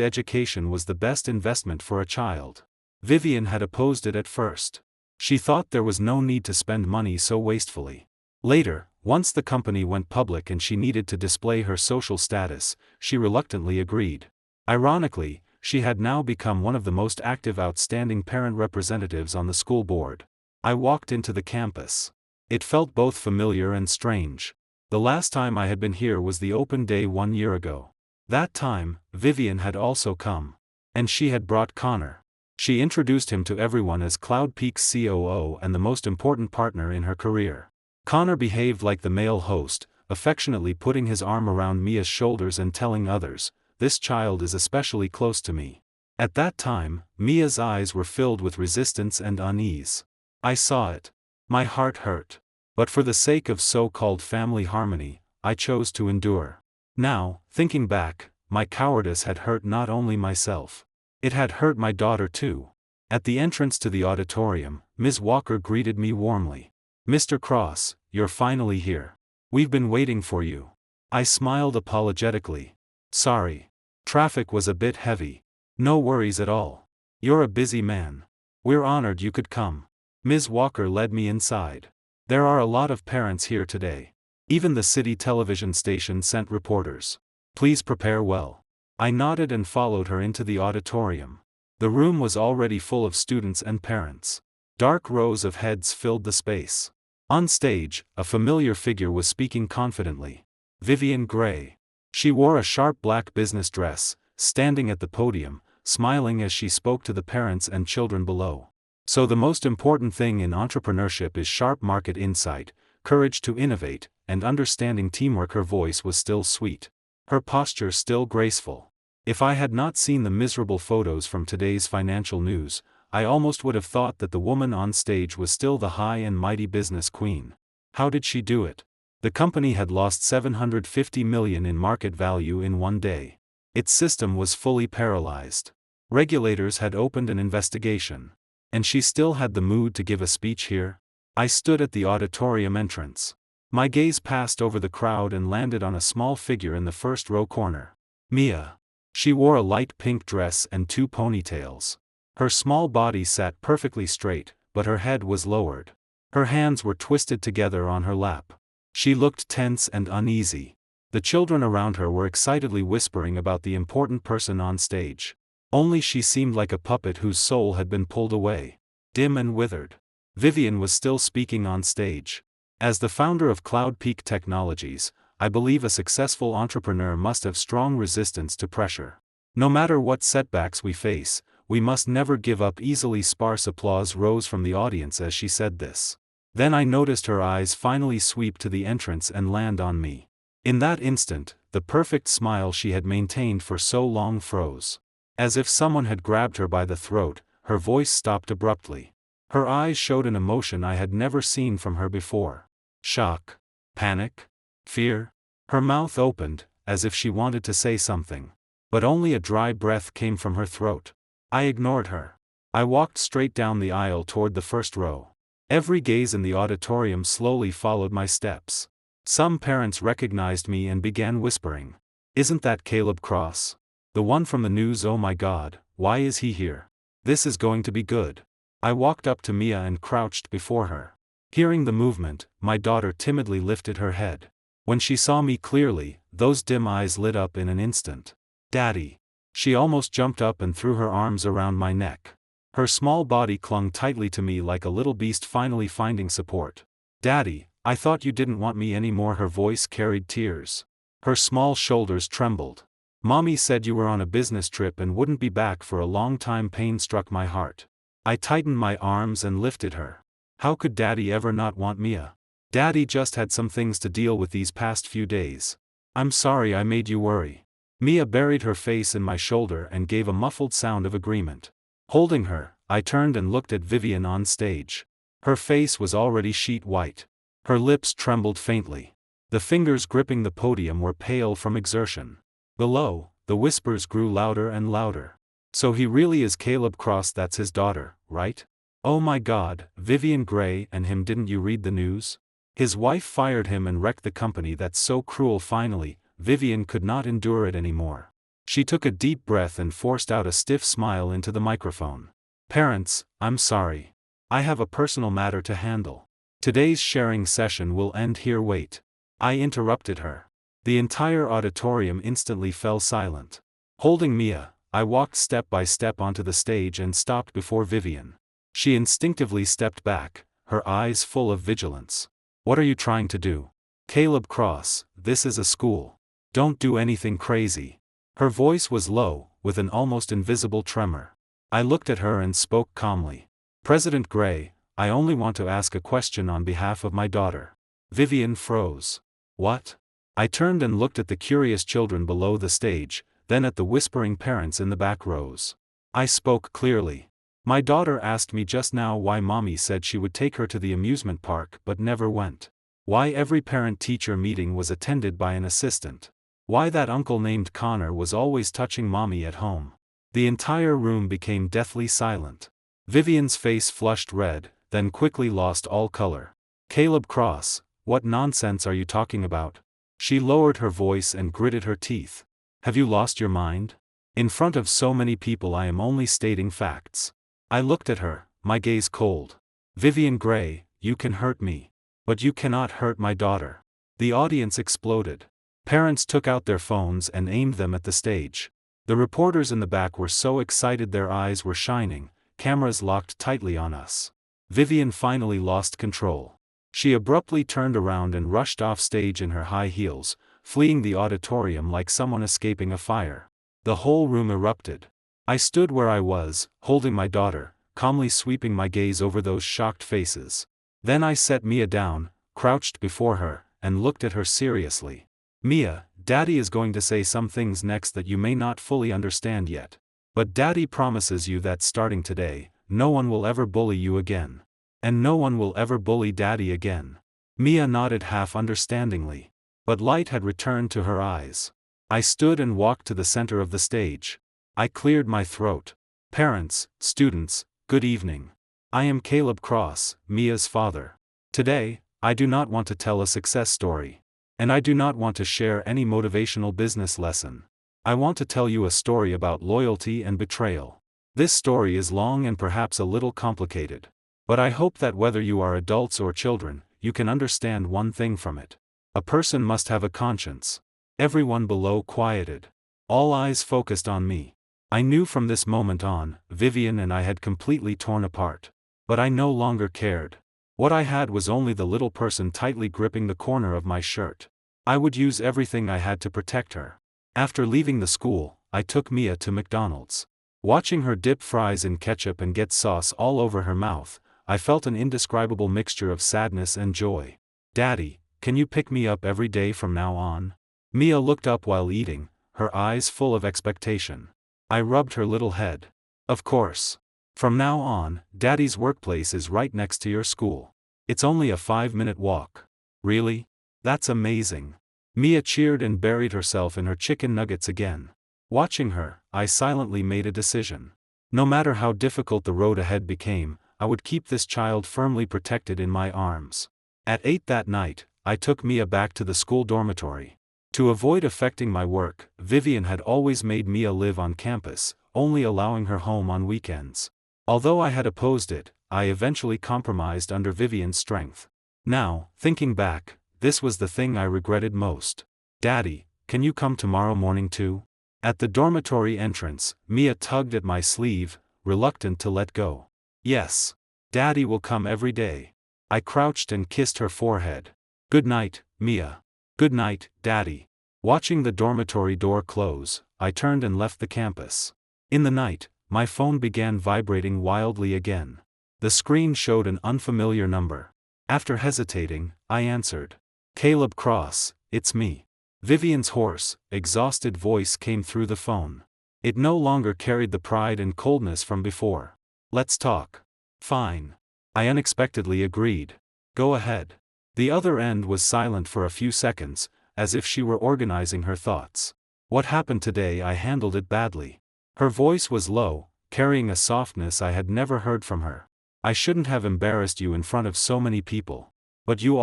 education was the best investment for a child. Vivian had opposed it at first. She thought there was no need to spend money so wastefully. Later, once the company went public and she needed to display her social status, she reluctantly agreed. Ironically, she had now become one of the most active outstanding parent representatives on the school board. I walked into the campus. It felt both familiar and strange. The last time I had been here was the open day 1 year ago. That time, Vivian had also come. And she had brought Connor. She introduced him to everyone as Cloud Peak's COO and the most important partner in her career. Connor behaved like the male host, affectionately putting his arm around Mia's shoulders and telling others, "This child is especially close to me." At that time, Mia's eyes were filled with resistance and unease. I saw it. My heart hurt. But for the sake of so-called family harmony, I chose to endure. Now, thinking back, my cowardice had hurt not only myself. It had hurt my daughter too. At the entrance to the auditorium, Ms. Walker greeted me warmly. "Mr. Cross, you're finally here. We've been waiting for you." I smiled apologetically. "Sorry. Traffic was a bit heavy." "No worries at all. You're a busy man. We're honored you could come." Ms. Walker led me inside. "There are a lot of parents here today. Even the city television station sent reporters. Please prepare well." I nodded and followed her into the auditorium. The room was already full of students and parents. Dark rows of heads filled the space. On stage, a familiar figure was speaking confidently. Vivian Gray. She wore a sharp black business dress, standing at the podium, smiling as she spoke to the parents and children below. "So the most important thing in entrepreneurship is sharp market insight, courage to innovate, and understanding teamwork." Her voice was still sweet. Her posture still graceful. If I had not seen the miserable photos from today's financial news, I almost would have thought that the woman on stage was still the high and mighty business queen. How did she do it? The company had lost $750 million in market value in one day. Its system was fully paralyzed. Regulators had opened an investigation. And she still had the mood to give a speech here? I stood at the auditorium entrance. My gaze passed over the crowd and landed on a small figure in the first row corner. Mia. She wore a light pink dress and 2 ponytails. Her small body sat perfectly straight, but her head was lowered. Her hands were twisted together on her lap. She looked tense and uneasy. The children around her were excitedly whispering about the important person on stage. Only she seemed like a puppet whose soul had been pulled away. Dim and withered. Vivian was still speaking on stage. As the founder of Cloud Peak Technologies, I believe a successful entrepreneur must have strong resistance to pressure. No matter what setbacks we face, we must never give up easily. Sparse applause rose from the audience as she said this. Then I noticed her eyes finally sweep to the entrance and land on me. In that instant, the perfect smile she had maintained for so long froze. As if someone had grabbed her by the throat, her voice stopped abruptly. Her eyes showed an emotion I had never seen from her before. Shock? Panic? Fear? Her mouth opened, as if she wanted to say something. But only a dry breath came from her throat. I ignored her. I walked straight down the aisle toward the first row. Every gaze in the auditorium slowly followed my steps. Some parents recognized me and began whispering. "Isn't that Caleb Cross? The one from the news? Oh my God, why is he here? This is going to be good." I walked up to Mia and crouched before her. Hearing the movement, my daughter timidly lifted her head. When she saw me clearly, those dim eyes lit up in an instant. "Daddy." She almost jumped up and threw her arms around my neck. Her small body clung tightly to me like a little beast finally finding support. "Daddy, I thought you didn't want me anymore." Her voice carried tears. Her small shoulders trembled. "Mommy said you were on a business trip and wouldn't be back for a long time." Pain struck my heart. I tightened my arms and lifted her. How could Daddy ever not want Mia? Daddy just had some things to deal with these past few days. "I'm sorry I made you worry." Mia buried her face in my shoulder and gave a muffled sound of agreement. Holding her, I turned and looked at Vivian on stage. Her face was already sheet white. Her lips trembled faintly. The fingers gripping the podium were pale from exertion. Below, the whispers grew louder and louder. "So he really is Caleb Cross. That's his daughter, right? Oh my God, Vivian Gray and him. Didn't you read the news? His wife fired him and wrecked the company. That's so cruel." Finally, Vivian could not endure it anymore. She took a deep breath and forced out a stiff smile into the microphone. "Parents, I'm sorry. I have a personal matter to handle. Today's sharing session will end here." "Wait." I interrupted her. The entire auditorium instantly fell silent. Holding Mia, I walked step by step onto the stage and stopped before Vivian. She instinctively stepped back, her eyes full of vigilance. "What are you trying to do?" "Caleb Cross, this is a school. Don't do anything crazy." Her voice was low, with an almost invisible tremor. I looked at her and spoke calmly. "President Gray, I only want to ask a question on behalf of my daughter." Vivian froze. "What?" I turned and looked at the curious children below the stage, then at the whispering parents in the back rows. I spoke clearly. "My daughter asked me just now why Mommy said she would take her to the amusement park but never went. Why every parent-teacher meeting was attended by an assistant. Why that uncle named Connor was always touching Mommy at home." The entire room became deathly silent. Vivian's face flushed red, then quickly lost all color. "Caleb Cross, what nonsense are you talking about?" She lowered her voice and gritted her teeth. "Have you lost your mind? In front of so many people I am only stating facts." I looked at her, my gaze cold. "Vivian Gray, you can hurt me. But you cannot hurt my daughter." The audience exploded. Parents took out their phones and aimed them at the stage. The reporters in the back were so excited their eyes were shining, cameras locked tightly on us. Vivian finally lost control. She abruptly turned around and rushed off stage in her high heels, fleeing the auditorium like someone escaping a fire. The whole room erupted. I stood where I was, holding my daughter, calmly sweeping my gaze over those shocked faces. Then I set Mia down, crouched before her, and looked at her seriously. "Mia, Daddy is going to say some things next that you may not fully understand yet. But Daddy promises you that starting today, no one will ever bully you again. And no one will ever bully Daddy again." Mia nodded half understandingly. But light had returned to her eyes. I stood and walked to the center of the stage. I cleared my throat. "Parents, students, good evening. I am Caleb Cross, Mia's father. Today, I do not want to tell a success story. And I do not want to share any motivational business lesson. I want to tell you a story about loyalty and betrayal. This story is long and perhaps a little complicated. But I hope that whether you are adults or children, you can understand one thing from it. A person must have a conscience. Everyone below quieted. All eyes focused on me. I knew from this moment on, Vivian and I had completely torn apart. But I no longer cared. What I had was only the little person tightly gripping the corner of my shirt. I would use everything I had to protect her. After leaving the school, I took Mia to McDonald's. Watching her dip fries in ketchup and get sauce all over her mouth, I felt an indescribable mixture of sadness and joy. "Daddy, can you pick me up every day from now on?" Mia looked up while eating, her eyes full of expectation. I rubbed her little head. "Of course. From now on, Daddy's workplace is right next to your school. It's only a 5-minute walk." "Really? That's amazing." Mia cheered and buried herself in her chicken nuggets again. Watching her, I silently made a decision. No matter how difficult the road ahead became, I would keep this child firmly protected in my arms. At 8 that night, I took Mia back to the school dormitory. To avoid affecting my work, Vivian had always made Mia live on campus, only allowing her home on weekends. Although I had opposed it, I eventually compromised under Vivian's strength. Now, thinking back, this was the thing I regretted most. "Daddy, can you come tomorrow morning too?" At the dormitory entrance, Mia tugged at my sleeve, reluctant to let go. "Yes. Daddy will come every day." I crouched and kissed her forehead. "Good night, Mia." "Good night, Daddy." Watching the dormitory door close, I turned and left the campus. In the night, my phone began vibrating wildly again. The screen showed an unfamiliar number. After hesitating, I answered. "Caleb Cross, it's me." Vivian's hoarse, exhausted voice came through the phone. It no longer carried the pride and coldness from before. "Let's talk." "Fine." I unexpectedly agreed. "Go ahead." The other end was silent for a few seconds, as if she were organizing her thoughts. "What happened today? I handled it badly." Her voice was low, carrying a softness I had never heard from her. "I shouldn't have embarrassed you in front of so many people. But you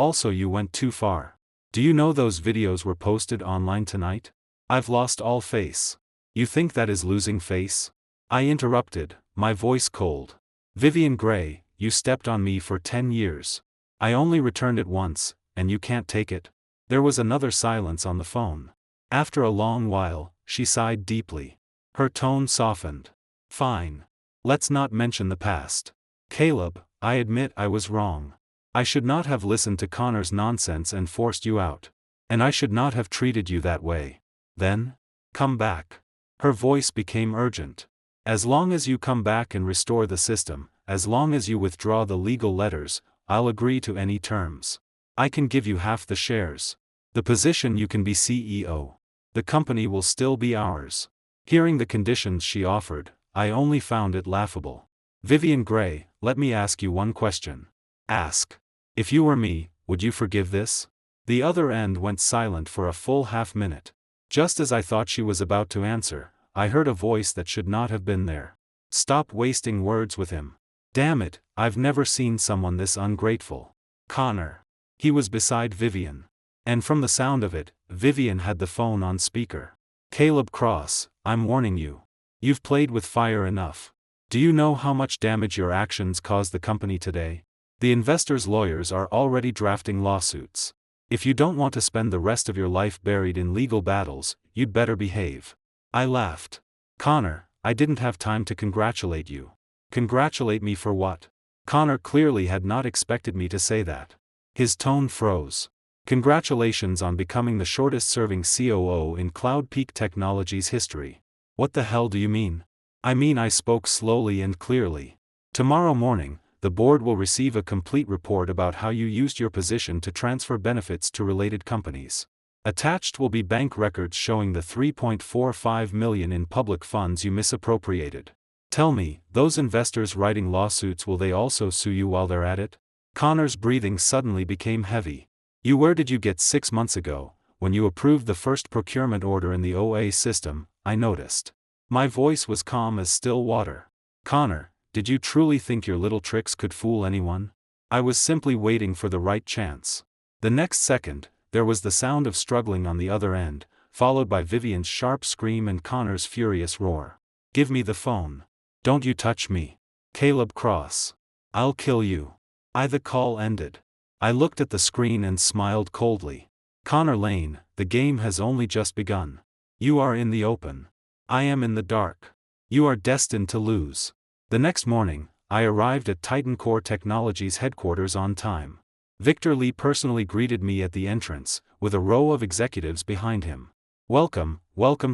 went too far. Do you know those videos were posted online tonight? I've lost all face." "You think that is losing face?" I interrupted, my voice cold. "Vivian Gray, you stepped on me for 10 years. I only returned it once, and you can't take it?" There was another silence on the phone. After a long while, she sighed deeply. Her tone softened. "Fine. Let's not mention the past. Caleb, I admit I was wrong. I should not have listened to Connor's nonsense and forced you out. And I should not have treated you that way. Then? Come back." Her voice became urgent. "As long as you come back and restore the system, as long as you withdraw the legal letters, I'll agree to any terms. I can give you half the shares. The position you can be CEO. The company will still be ours." Hearing the conditions she offered, I only found it laughable. "Vivian Gray, let me ask you one question." "Ask." "If you were me, would you forgive this?" The other end went silent for a full half-minute. Just as I thought she was about to answer, I heard a voice that should not have been there. "Stop wasting words with him. Damn it, I've never seen someone this ungrateful." Connor. He was beside Vivian. And from the sound of it, Vivian had the phone on speaker. "Caleb Cross, I'm warning you. You've played with fire enough. Do you know how much damage your actions caused the company today? The investors' lawyers are already drafting lawsuits. If you don't want to spend the rest of your life buried in legal battles, you'd better behave." I laughed. "Connor, I didn't have time to congratulate you." "Congratulate me for what?" Connor clearly had not expected me to say that. His tone froze. "Congratulations on becoming the shortest-serving COO in Cloud Peak Technologies history." "What the hell do you mean?" "I mean," I spoke slowly and clearly. "Tomorrow morning, the board will receive a complete report about how you used your position to transfer benefits to related companies. Attached will be bank records showing the $3.45 million in public funds you misappropriated. Tell me, those investors writing lawsuits, will they also sue you while they're at it?" Connor's breathing suddenly became heavy. Where did you get 6 months ago, when you approved the first procurement order in the OA system?" I noticed. My voice was calm as still water. "Connor, did you truly think your little tricks could fool anyone? I was simply waiting for the right chance. The next second, there was the sound of struggling on the other end, followed by Vivian's sharp scream and Connor's furious roar. Give me the phone. Don't you touch me. Caleb Cross. I'll kill you. The call ended. I looked at the screen and smiled coldly. Connor Lane, the game has only just begun. You are in the open. I am in the dark. You are destined to lose. The next morning, I arrived at Titan Core Technologies headquarters on time. Victor Lee personally greeted me at the entrance, with a row of executives behind him. Welcome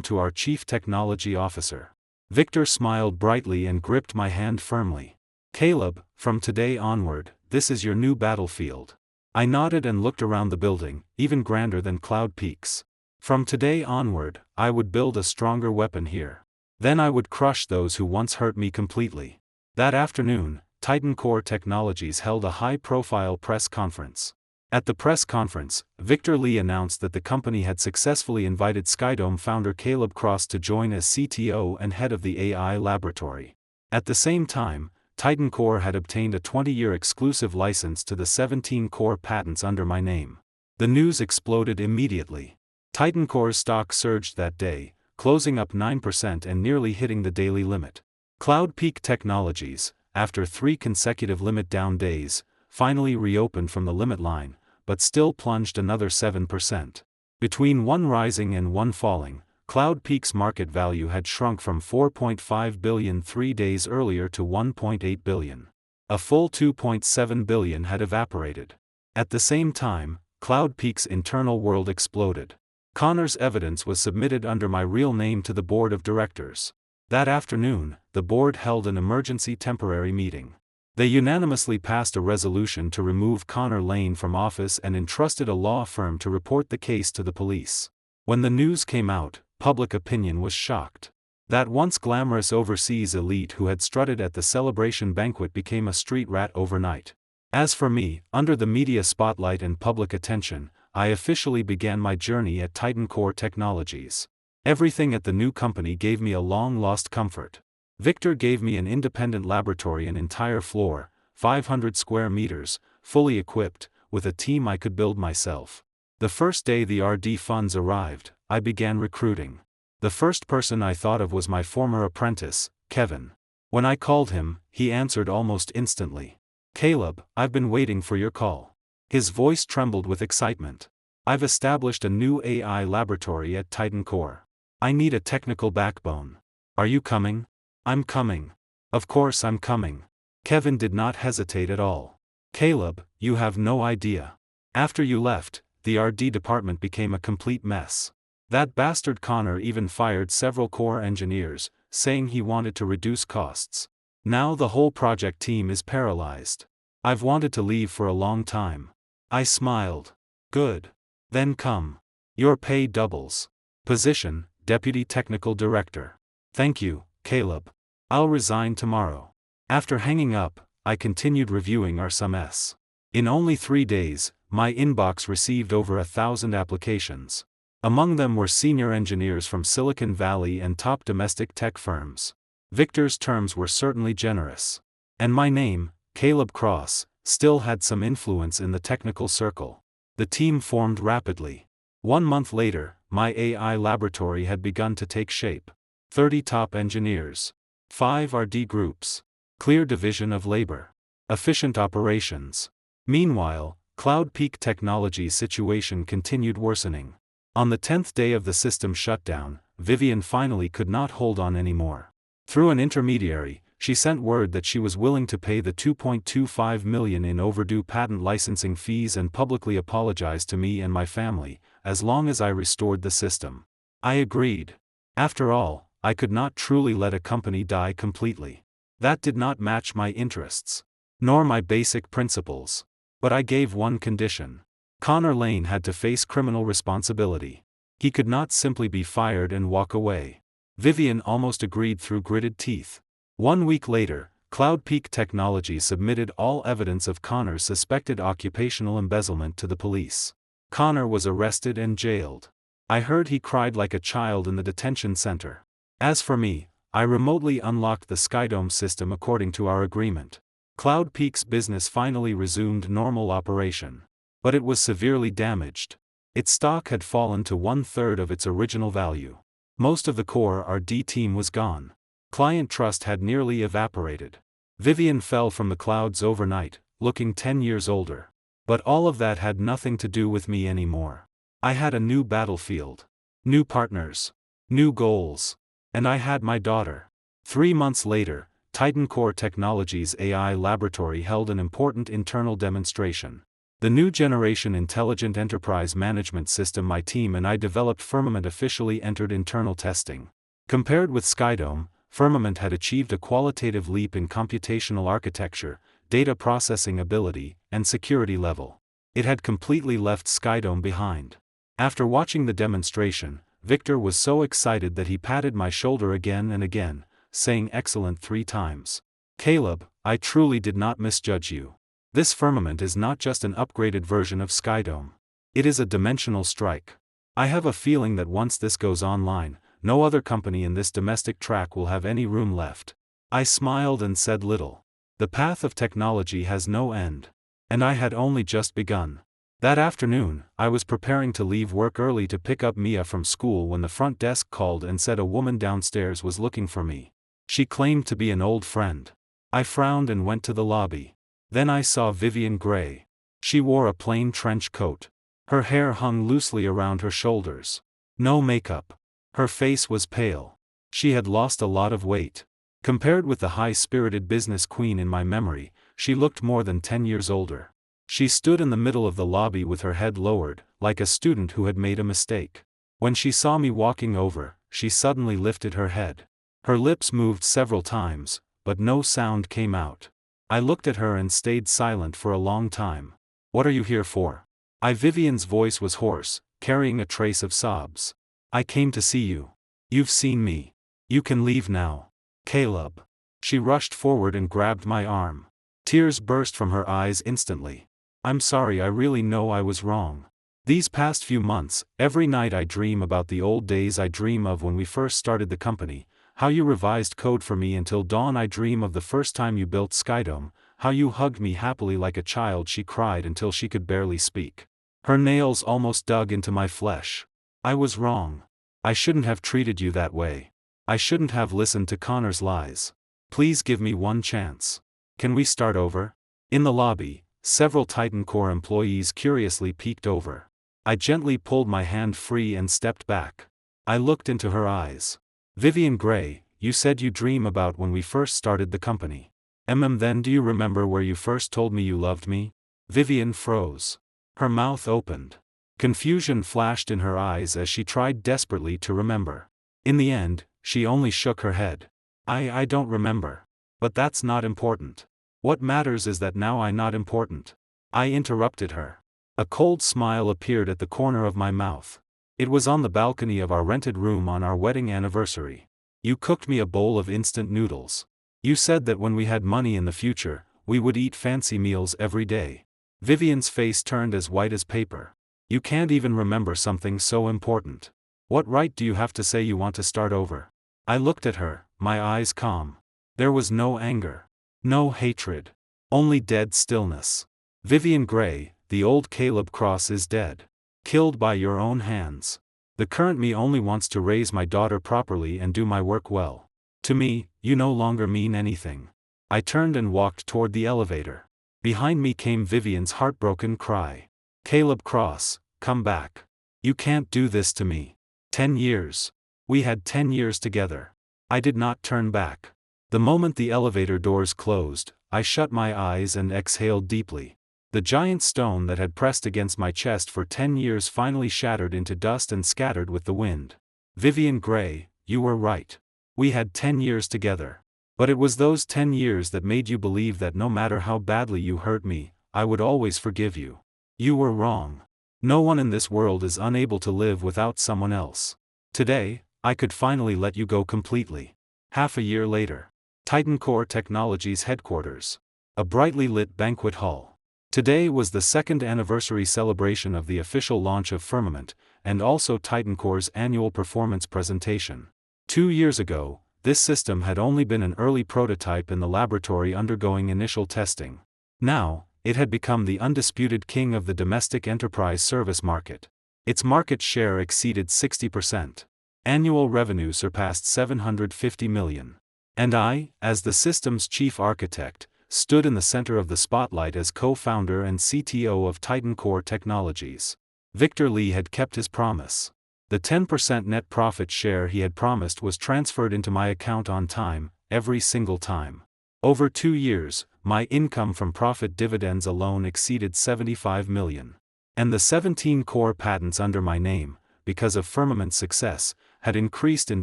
to our Chief Technology Officer. Victor smiled brightly and gripped my hand firmly. Caleb, from today onward, this is your new battlefield. I nodded and looked around the building, even grander than Cloud Peaks. From today onward, I would build a stronger weapon here. Then I would crush those who once hurt me completely. That afternoon, Titan Core Technologies held a high-profile press conference. At the press conference, Victor Lee announced that the company had successfully invited Skydome founder Caleb Cross to join as CTO and head of the AI laboratory. At the same time, Titan Core had obtained a 20-year exclusive license to the 17 core patents under my name. The news exploded immediately. Titan Core's stock surged that day, closing up 9% and nearly hitting the daily limit. Cloud Peak Technologies, after 3 consecutive limit down days, finally reopened from the limit line, but still plunged another 7%. Between one rising and one falling, Cloud Peak's market value had shrunk from $4.5 billion 3 days earlier to $1.8 billion. A full $2.7 billion had evaporated. At the same time, Cloud Peak's internal world exploded. Connor's evidence was submitted under my real name to the board of directors. That afternoon, the board held an emergency temporary meeting. They unanimously passed a resolution to remove Connor Lane from office and entrusted a law firm to report the case to the police. When the news came out, public opinion was shocked. That once glamorous overseas elite who had strutted at the celebration banquet became a street rat overnight. As for me, under the media spotlight and public attention, I officially began my journey at Titan Core Technologies. Everything at the new company gave me a long-lost comfort. Victor gave me an independent laboratory, an entire floor, 500 square meters, fully equipped, with a team I could build myself. The first day the RD funds arrived, I began recruiting. The first person I thought of was my former apprentice, Kevin. When I called him, he answered almost instantly. Caleb, I've been waiting for your call. His voice trembled with excitement. I've established a new AI laboratory at Titan Core. I need a technical backbone. Are you coming? I'm coming. Of course I'm coming. Kevin did not hesitate at all. Caleb, you have no idea. After you left, the RD department became a complete mess. That bastard Connor even fired several core engineers, saying he wanted to reduce costs. Now the whole project team is paralyzed. I've wanted to leave for a long time. I smiled. Good. Then come. Your pay doubles. Position, Deputy Technical Director. Thank you, Caleb. I'll resign tomorrow. After hanging up, I continued reviewing our sums. In only 3 days, my inbox received over 1,000 applications. Among them were senior engineers from Silicon Valley and top domestic tech firms. Victor's terms were certainly generous. And my name, Caleb Cross, still had some influence in the technical circle. The team formed rapidly. 1 month later, my AI laboratory had begun to take shape. 30 top engineers. 5 RD groups. Clear division of labor. Efficient operations. Meanwhile, Cloud Peak Technologies' situation continued worsening. On the 10th day of the system shutdown, Vivian finally could not hold on anymore. Through an intermediary, she sent word that she was willing to pay the $2.25 million in overdue patent licensing fees and publicly apologize to me and my family, as long as I restored the system. I agreed. After all, I could not truly let a company die completely. That did not match my interests. Nor my basic principles. But I gave one condition. Connor Lane had to face criminal responsibility. He could not simply be fired and walk away. Vivian almost agreed through gritted teeth. 1 week later, Cloud Peak Technologies submitted all evidence of Connor's suspected occupational embezzlement to the police. Connor was arrested and jailed. I heard he cried like a child in the detention center. As for me, I remotely unlocked the Skydome system according to our agreement. Cloud Peak's business finally resumed normal operation. But it was severely damaged. Its stock had fallen to 1/3 of its original value. Most of the core R&D team was gone. Client trust had nearly evaporated. Vivian fell from the clouds overnight, looking 10 years older. But all of that had nothing to do with me anymore. I had a new battlefield. New partners. New goals. And I had my daughter. 3 months later, Titan Core Technologies' AI laboratory held an important internal demonstration. The new generation intelligent enterprise management system my team and I developed Firmament officially entered internal testing. Compared with Skydome, Firmament had achieved a qualitative leap in computational architecture, data processing ability, and security level. It had completely left Skydome behind. After watching the demonstration, Victor was so excited that he patted my shoulder again and again, saying excellent 3 times. Caleb, I truly did not misjudge you. This Firmament is not just an upgraded version of Skydome. It is a dimensional strike. I have a feeling that once this goes online, no other company in this domestic track will have any room left. I smiled and said little. The path of technology has no end. And I had only just begun. That afternoon, I was preparing to leave work early to pick up Mia from school when the front desk called and said a woman downstairs was looking for me. She claimed to be an old friend. I frowned and went to the lobby. Then I saw Vivian Gray. She wore a plain trench coat. Her hair hung loosely around her shoulders. No makeup. Her face was pale. She had lost a lot of weight. Compared with the high-spirited business queen in my memory, she looked more than 10 years older. She stood in the middle of the lobby with her head lowered, like a student who had made a mistake. When she saw me walking over, she suddenly lifted her head. Her lips moved several times, but no sound came out. I looked at her and stayed silent for a long time. What are you here for? Vivian's voice was hoarse, carrying a trace of sobs. I came to see you. You've seen me. You can leave now. Caleb. She rushed forward and grabbed my arm. Tears burst from her eyes instantly. I'm sorry, I really know I was wrong. These past few months, every night I dream about the old days I dream of when we first started the company, how you revised code for me until dawn. I dream of the first time you built Skydome, how you hugged me happily like a child. She cried until she could barely speak. Her nails almost dug into my flesh. I was wrong. I shouldn't have treated you that way. I shouldn't have listened to Connor's lies. Please give me one chance. Can we start over? In the lobby, several Titan Core employees curiously peeked over. I gently pulled my hand free and stepped back. I looked into her eyes. Vivian Gray, you said you dream about when we first started the company. Then do you remember where you first told me you loved me? Vivian froze. Her mouth opened. Confusion flashed in her eyes as she tried desperately to remember. In the end, she only shook her head. I don't remember. But that's not important. What matters is that now I'm not important. I interrupted her. A cold smile appeared at the corner of my mouth. It was on the balcony of our rented room on our wedding anniversary. You cooked me a bowl of instant noodles. You said that when we had money in the future, we would eat fancy meals every day. Vivian's face turned as white as paper. You can't even remember something so important. What right do you have to say you want to start over? I looked at her, my eyes calm. There was no anger. No hatred. Only dead stillness. Vivian Gray, the old Caleb Cross is dead. Killed by your own hands. The current me only wants to raise my daughter properly and do my work well. To me, you no longer mean anything. I turned and walked toward the elevator. Behind me came Vivian's heartbroken cry. Caleb Cross, come back. You can't do this to me. 10 years. We had 10 years together. I did not turn back. The moment the elevator doors closed, I shut my eyes and exhaled deeply. The giant stone that had pressed against my chest for 10 years finally shattered into dust and scattered with the wind. Vivian Gray, you were right. We had 10 years together. But it was those 10 years that made you believe that no matter how badly you hurt me, I would always forgive you. You were wrong. No one in this world is unable to live without someone else. Today, I could finally let you go completely. Half a year later. Titan Core Technologies headquarters. A brightly lit banquet hall. Today was the 2nd anniversary celebration of the official launch of Firmament, and also Titan Core's annual performance presentation. 2 years ago, this system had only been an early prototype in the laboratory undergoing initial testing. Now, it had become the undisputed king of the domestic enterprise service market. Its market share exceeded 60%. Annual revenue surpassed $750 million. And I, as the system's chief architect, stood in the center of the spotlight as co-founder and CTO of Titan Core Technologies. Victor Lee had kept his promise. The 10% net profit share he had promised was transferred into my account on time, every single time. Over 2 years, my income from profit dividends alone exceeded $75 million. And the 17 core patents under my name, because of Firmament's success, had increased in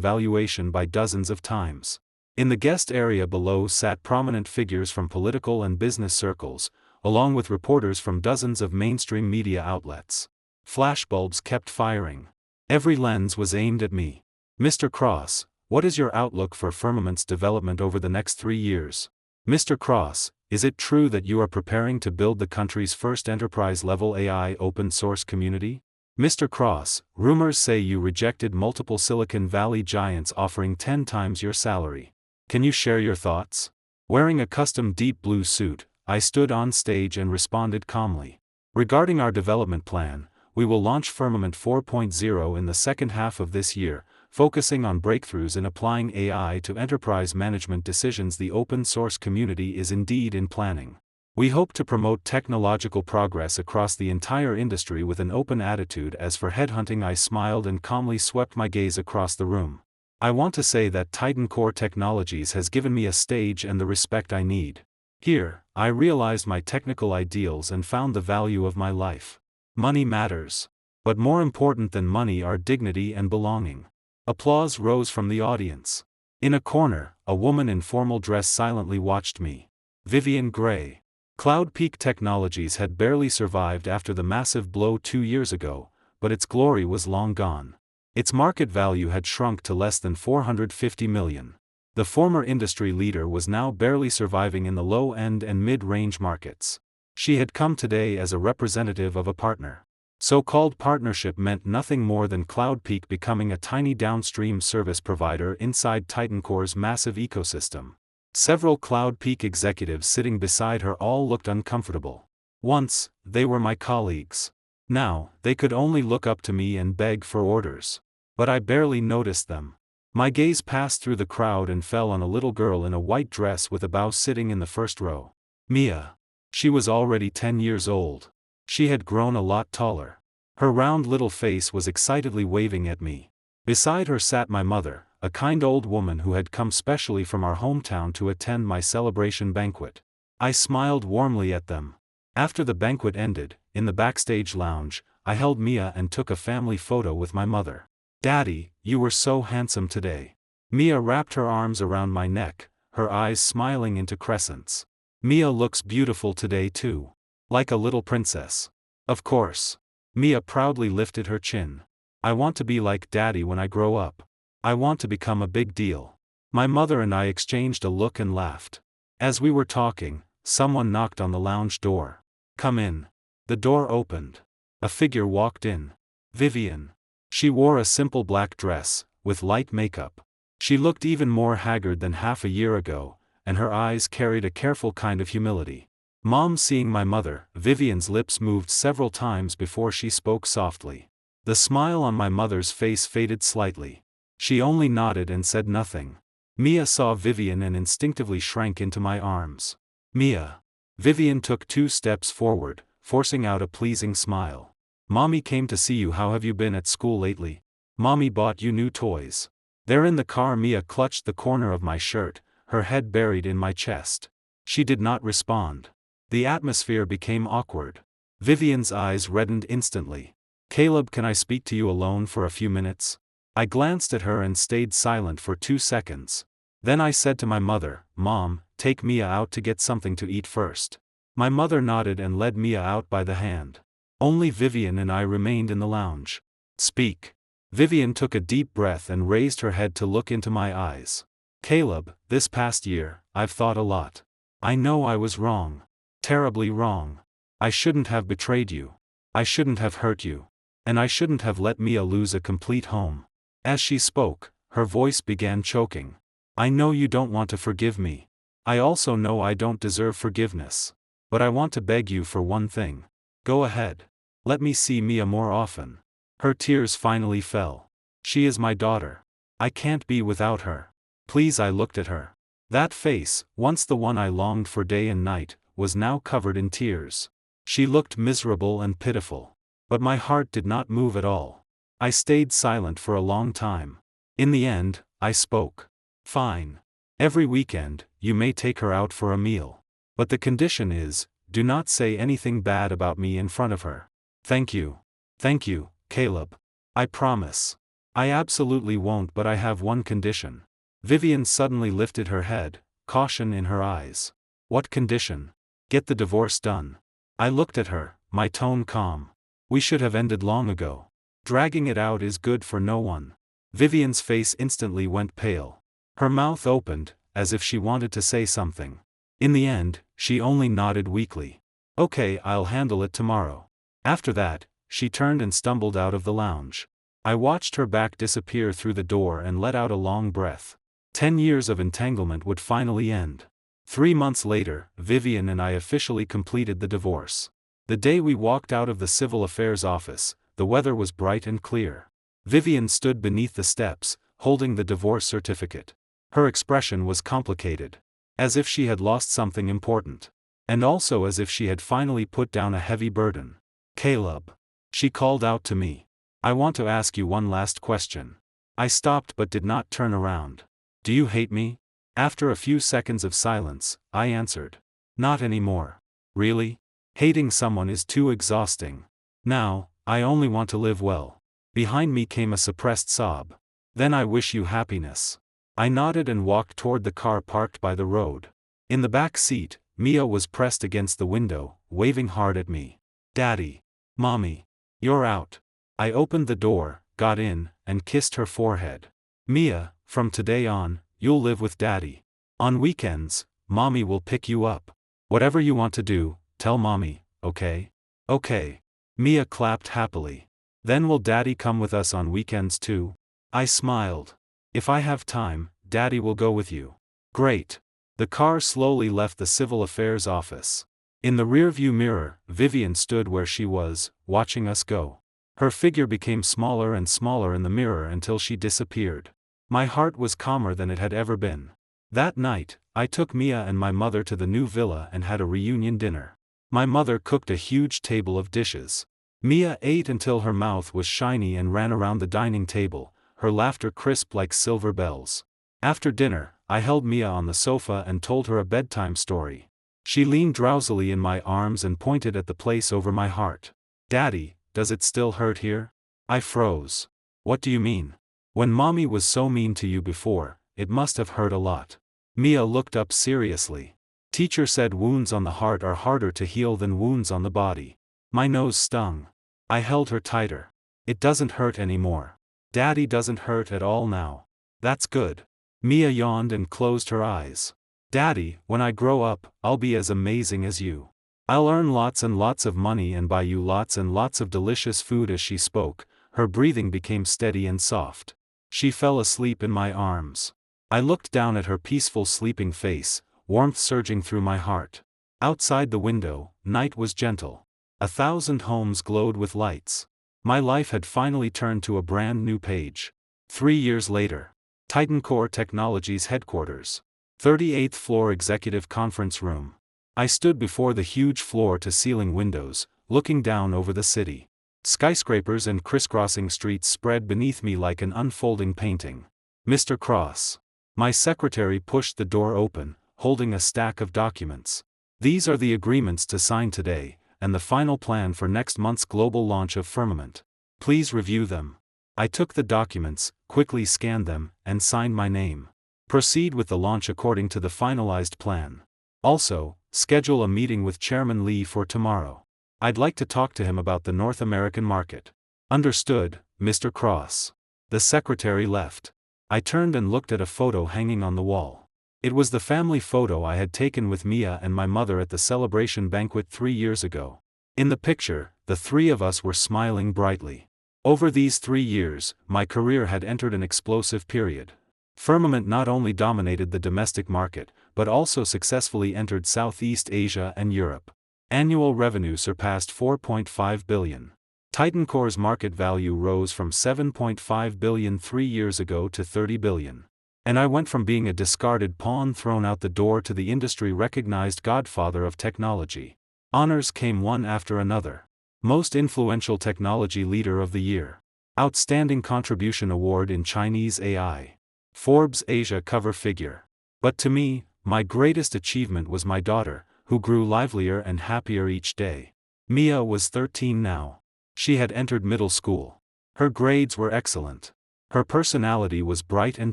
valuation by dozens of times. In the guest area below sat prominent figures from political and business circles, along with reporters from dozens of mainstream media outlets. Flashbulbs kept firing. Every lens was aimed at me. Mr. Cross, what is your outlook for Firmament's development over the next 3 years? Mr. Cross, is it true that you are preparing to build the country's first enterprise-level AI open-source community? Mr. Cross, rumors say you rejected multiple Silicon Valley giants offering 10 times your salary. Can you share your thoughts? Wearing a custom deep blue suit, I stood on stage and responded calmly. Regarding our development plan, we will launch Firmament 4.0 in the second half of this year, focusing on breakthroughs in applying AI to enterprise management decisions. The open source community is indeed in planning. We hope to promote technological progress across the entire industry with an open attitude. As for headhunting, I smiled and calmly swept my gaze across the room. I want to say that Titan Core Technologies has given me a stage and the respect I need. Here, I realized my technical ideals and found the value of my life. Money matters. But more important than money are dignity and belonging. Applause rose from the audience. In a corner, a woman in formal dress silently watched me. Vivian Gray. Cloud Peak Technologies had barely survived after the massive blow 2 years ago, but its glory was long gone. Its market value had shrunk to less than $450 million. The former industry leader was now barely surviving in the low-end and mid-range markets. She had come today as a representative of a partner. So-called partnership meant nothing more than Cloud Peak becoming a tiny downstream service provider inside Titan Core's massive ecosystem. Several Cloud Peak executives sitting beside her all looked uncomfortable. Once, they were my colleagues. Now, they could only look up to me and beg for orders. But I barely noticed them. My gaze passed through the crowd and fell on a little girl in a white dress with a bow sitting in the first row. Mia. She was already 10 years old. She had grown a lot taller. Her round little face was excitedly waving at me. Beside her sat my mother, a kind old woman who had come specially from our hometown to attend my celebration banquet. I smiled warmly at them. After the banquet ended, in the backstage lounge, I held Mia and took a family photo with my mother. "Daddy, you were so handsome today." Mia wrapped her arms around my neck, her eyes smiling into crescents. "Mia looks beautiful today too. Like a little princess." "Of course." Mia proudly lifted her chin. "I want to be like Daddy when I grow up. I want to become a big deal." My mother and I exchanged a look and laughed. As we were talking, someone knocked on the lounge door. "Come in." The door opened. A figure walked in. Vivian. She wore a simple black dress, with light makeup. She looked even more haggard than half a year ago, and her eyes carried a careful kind of humility. Mom. Seeing my mother, Vivian's lips moved several times before she spoke softly. The smile on my mother's face faded slightly. She only nodded and said nothing. Mia saw Vivian and instinctively shrank into my arms. "Mia." Vivian took 2 steps forward, forcing out a pleasing smile. "Mommy came to see you. How have you been at school lately? Mommy bought you new toys." There in the car, Mia clutched the corner of my shirt, her head buried in my chest. She did not respond. The atmosphere became awkward. Vivian's eyes reddened instantly. "Caleb, can I speak to you alone for a few minutes?" I glanced at her and stayed silent for 2 seconds. Then I said to my mother, "Mom, take Mia out to get something to eat first." My mother nodded and led Mia out by the hand. Only Vivian and I remained in the lounge. "Speak." Vivian took a deep breath and raised her head to look into my eyes. "Caleb, this past year, I've thought a lot. I know I was wrong. Terribly wrong. I shouldn't have betrayed you. I shouldn't have hurt you. And I shouldn't have let Mia lose a complete home." As she spoke, her voice began choking. I know you don't want to forgive me. I also know I don't deserve forgiveness. But I want to beg you for one thing. Go ahead. Let me see Mia more often. Her tears finally fell. She is my daughter. I can't be without her. Please. I looked at her. That face, once the one I longed for day and night, was now covered in tears. She looked miserable and pitiful. But my heart did not move at all. I stayed silent for a long time. In the end, I spoke. Fine. Every weekend, you may take her out for a meal. But the condition is, do not say anything bad about me in front of her. Thank you. Thank you, Caleb. I promise. I absolutely won't, but I have one condition. Vivian suddenly lifted her head, caution in her eyes. What condition? Get the divorce done. I looked at her, my tone calm. We should have ended long ago. Dragging it out is good for no one. Vivian's face instantly went pale. Her mouth opened, as if she wanted to say something. In the end, she only nodded weakly. Okay, I'll handle it tomorrow. After that, she turned and stumbled out of the lounge. I watched her back disappear through the door and let out a long breath. 10 years of entanglement would finally end. 3 months later, Vivian and I officially completed the divorce. The day we walked out of the Civil Affairs office, the weather was bright and clear. Vivian stood beneath the steps, holding the divorce certificate. Her expression was complicated. As if she had lost something important. And also as if she had finally put down a heavy burden. Caleb. She called out to me. I want to ask you one last question. I stopped but did not turn around. Do you hate me? After a few seconds of silence, I answered. Not anymore. Really? Hating someone is too exhausting. Now, I only want to live well. Behind me came a suppressed sob. Then I wish you happiness. I nodded and walked toward the car parked by the road. In the back seat, Mia was pressed against the window, waving hard at me. Daddy. Mommy. You're out. I opened the door, got in, and kissed her forehead. Mia, from today on, you'll live with Daddy. On weekends, Mommy will pick you up. Whatever you want to do, tell Mommy, okay? Okay. Mia clapped happily. Then will Daddy come with us on weekends too? I smiled. If I have time, Daddy will go with you. Great. The car slowly left the Civil Affairs office. In the rearview mirror, Vivian stood where she was, watching us go. Her figure became smaller and smaller in the mirror until she disappeared. My heart was calmer than it had ever been. That night, I took Mia and my mother to the new villa and had a reunion dinner. My mother cooked a huge table of dishes. Mia ate until her mouth was shiny and ran around the dining table, her laughter crisp like silver bells. After dinner, I held Mia on the sofa and told her a bedtime story. She leaned drowsily in my arms and pointed at the place over my heart. Daddy, does it still hurt here? I froze. What do you mean? When Mommy was so mean to you before, it must have hurt a lot. Mia looked up seriously. Teacher said wounds on the heart are harder to heal than wounds on the body. My nose stung. I held her tighter. It doesn't hurt anymore. Daddy doesn't hurt at all now. That's good. Mia yawned and closed her eyes. Daddy, when I grow up, I'll be as amazing as you. I'll earn lots and lots of money and buy you lots and lots of delicious food. As she spoke, her breathing became steady and soft. She fell asleep in my arms. I looked down at her peaceful sleeping face, warmth surging through my heart. Outside the window, night was gentle. 1,000 homes glowed with lights. My life had finally turned to a brand new page. 3 years later. Titan Core Technologies headquarters. 38th floor executive conference room. I stood before the huge floor-to-ceiling windows, looking down over the city. Skyscrapers and crisscrossing streets spread beneath me like an unfolding painting. Mr. Cross. My secretary pushed the door open, holding a stack of documents. These are the agreements to sign today, and the final plan for next month's global launch of Firmament. Please review them. I took the documents, quickly scanned them, and signed my name. Proceed with the launch according to the finalized plan. Also, schedule a meeting with Chairman Lee for tomorrow. I'd like to talk to him about the North American market. Understood, Mr. Cross. The secretary left. I turned and looked at a photo hanging on the wall. It was the family photo I had taken with Mia and my mother at the celebration banquet 3 years ago. In the picture, the three of us were smiling brightly. Over these 3 years, my career had entered an explosive period. Firmament not only dominated the domestic market, but also successfully entered Southeast Asia and Europe. Annual revenue surpassed $4.5 billion. TitanCore's market value rose from $7.5 billion 3 years ago to $30 billion. And I went from being a discarded pawn thrown out the door to the industry-recognized godfather of technology. Honors came one after another. Most Influential Technology Leader of the Year. Outstanding Contribution Award in Chinese AI. Forbes Asia cover figure. But to me, my greatest achievement was my daughter, who grew livelier and happier each day. Mia was 13 now. She had entered middle school. Her grades were excellent. Her personality was bright and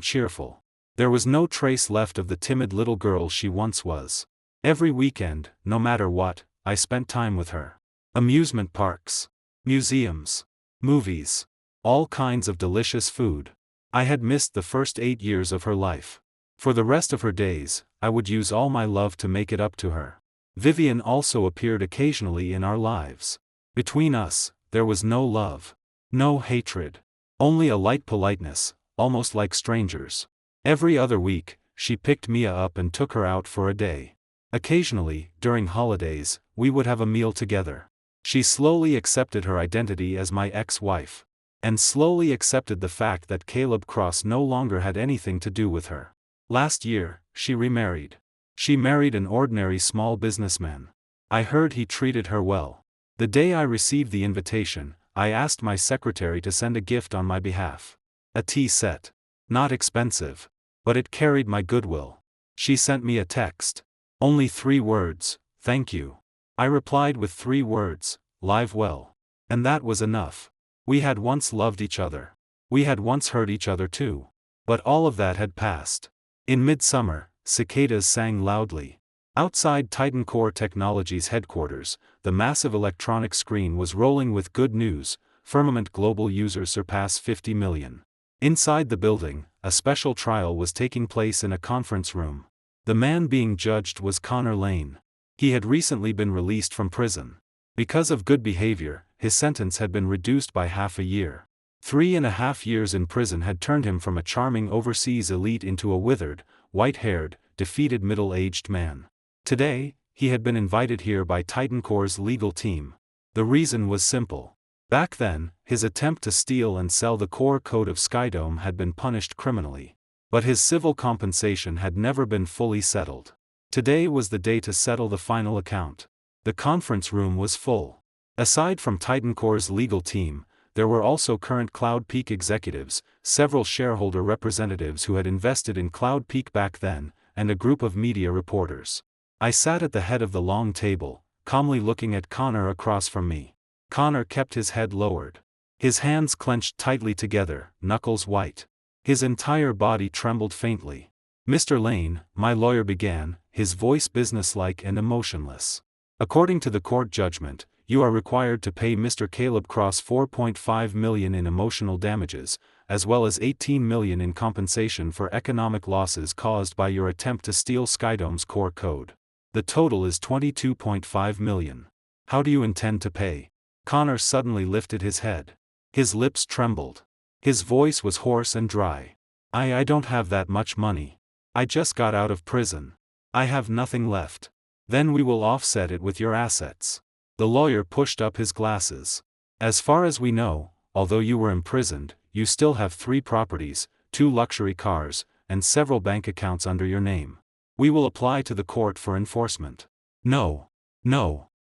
cheerful. There was no trace left of the timid little girl she once was. Every weekend, no matter what, I spent time with her. Amusement parks, museums, movies, all kinds of delicious food. I had missed the first 8 years of her life. For the rest of her days, I would use all my love to make it up to her. Vivian also appeared occasionally in our lives. Between us, there was no love. No hatred. Only a light politeness, almost like strangers. Every other week, she picked Mia up and took her out for a day. Occasionally, during holidays, we would have a meal together. She slowly accepted her identity as my ex-wife. And slowly accepted the fact that Caleb Cross no longer had anything to do with her. Last year, she remarried. She married an ordinary small businessman. I heard he treated her well. The day I received the invitation, I asked my secretary to send a gift on my behalf. A tea set. Not expensive. But it carried my goodwill. She sent me a text. Only 3 words, thank you. I replied with 3 words, live well. And that was enough. We had once loved each other. We had once hurt each other too. But all of that had passed. In midsummer, cicadas sang loudly. Outside TitanCore Technologies headquarters, the massive electronic screen was rolling with good news. Firmament global users surpass 50 million. Inside the building, a special trial was taking place in a conference room. The man being judged was Connor Lane. He had recently been released from prison. Because of good behavior, his sentence had been reduced by half a year. 3.5 years in prison had turned him from a charming overseas elite into a withered, white-haired, defeated middle-aged man. Today, he had been invited here by TitanCore's legal team. The reason was simple. Back then, his attempt to steal and sell the core code of Skydome had been punished criminally. But his civil compensation had never been fully settled. Today was the day to settle the final account. The conference room was full. Aside from TitanCore's legal team, there were also current CloudPeak executives, several shareholder representatives who had invested in CloudPeak back then, and a group of media reporters. I sat at the head of the long table, calmly looking at Connor across from me. Connor kept his head lowered. His hands clenched tightly together, knuckles white. His entire body trembled faintly. "Mr. Lane," my lawyer began, his voice businesslike and emotionless. "According to the court judgment, you are required to pay Mr. Caleb Cross $4.5 million in emotional damages, as well as $18 million in compensation for economic losses caused by your attempt to steal Skydome's core code. The total is $22.5 million. How do you intend to pay?" Connor suddenly lifted his head. His lips trembled. His voice was hoarse and dry. I don't have that much money. I just got out of prison. I have nothing left." "Then we will offset it with your assets." The lawyer pushed up his glasses. "As far as we know, although you were imprisoned, you still have 3 properties, 2 luxury cars, and several bank accounts under your name. We will apply to the court for enforcement." No.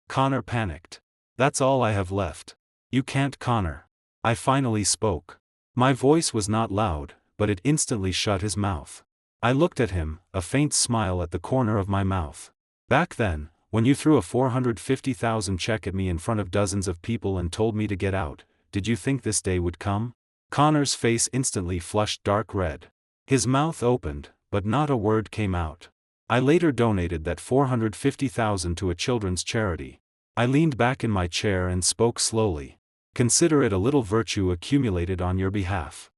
Connor panicked. "That's all I have left." "You can't, Connor." I finally spoke. My voice was not loud, but it instantly shut his mouth. I looked at him, a faint smile at the corner of my mouth. "Back then, when you threw a $450,000 check at me in front of dozens of people and told me to get out, did you think this day would come?" Connor's face instantly flushed dark red. His mouth opened, but not a word came out. "I later donated that $450,000 to a children's charity." I leaned back in my chair and spoke slowly. "Consider it a little virtue accumulated on your behalf."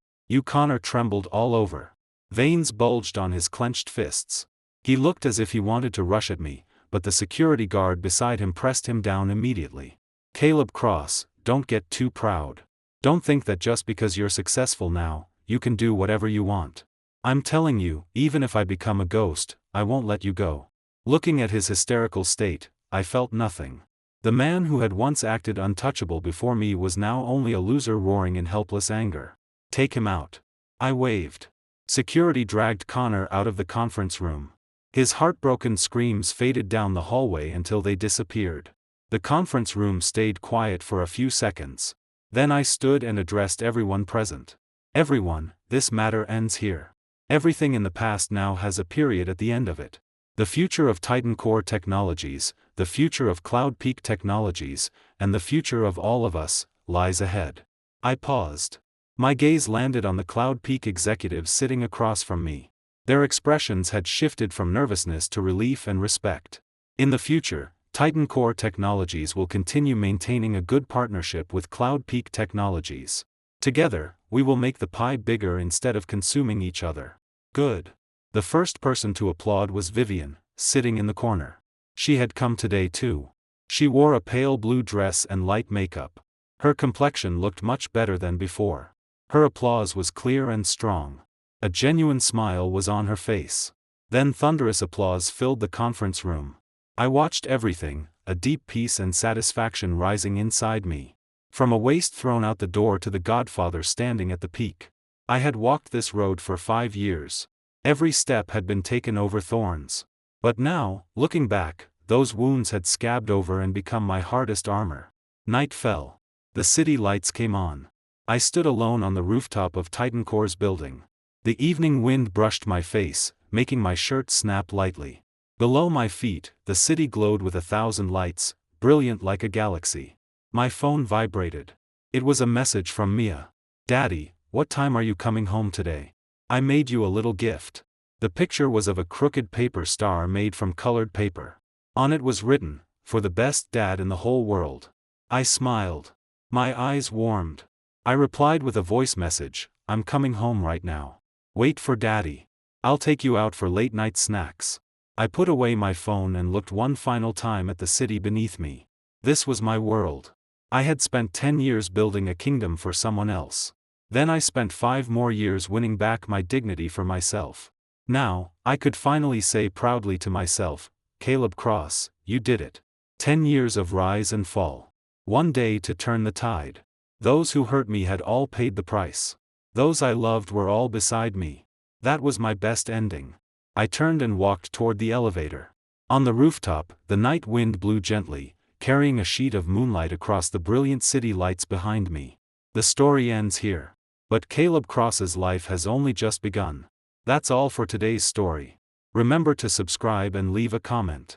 Connor trembled all over. Veins bulged on his clenched fists. He looked as if he wanted to rush at me, but the security guard beside him pressed him down immediately. "Caleb Cross, don't get too proud. Don't think that just because you're successful now, you can do whatever you want. I'm telling you, even if I become a ghost, I won't let you go. Looking at his hysterical state, I felt nothing. The man who had once acted untouchable before me was now only a loser roaring in helpless anger. Take him out. I waved. Security dragged Connor out of the conference room. His heartbroken screams faded down the hallway until they disappeared. The conference room stayed quiet for a few seconds. Then I stood and addressed everyone present. Everyone, this matter ends here. Everything in the past now has a period at the end of it. The future of Titan Core Technologies, the future of Cloud Peak Technologies, and the future of all of us, lies ahead. I paused. My gaze landed on the Cloud Peak executives sitting across from me. Their expressions had shifted from nervousness to relief and respect. In the future, Titan Core Technologies will continue maintaining a good partnership with Cloud Peak Technologies. Together, we will make the pie bigger instead of consuming each other. Good. The first person to applaud was Vivian, sitting in the corner. She had come today too. She wore a pale blue dress and light makeup. Her complexion looked much better than before. Her applause was clear and strong. A genuine smile was on her face. Then thunderous applause filled the conference room. I watched everything, a deep peace and satisfaction rising inside me. From a waist thrown out the door to the Godfather standing at the peak. I had walked this road for 5 years. Every step had been taken over thorns. But now, looking back, those wounds had scabbed over and become my hardest armor. Night fell. The city lights came on. I stood alone on the rooftop of Titan Core's building. The evening wind brushed my face, making my shirt snap lightly. Below my feet, the city glowed with 1,000 lights, brilliant like a galaxy. My phone vibrated. It was a message from Mia. Daddy, what time are you coming home today? I made you a little gift. The picture was of a crooked paper star made from colored paper. On it was written, for the best dad in the whole world. I smiled. My eyes warmed. I replied with a voice message, I'm coming home right now. Wait for Daddy. I'll take you out for late night snacks. I put away my phone and looked one final time at the city beneath me. This was my world. I had spent 10 years building a kingdom for someone else. Then I spent 5 more years winning back my dignity for myself. Now, I could finally say proudly to myself, Caleb Cross, you did it. 10 years of rise and fall. One day to turn the tide. Those who hurt me had all paid the price. Those I loved were all beside me. That was my best ending. I turned and walked toward the elevator. On the rooftop, the night wind blew gently, carrying a sheet of moonlight across the brilliant city lights behind me. The story ends here. But Caleb Cross's life has only just begun. That's all for today's story. Remember to subscribe and leave a comment.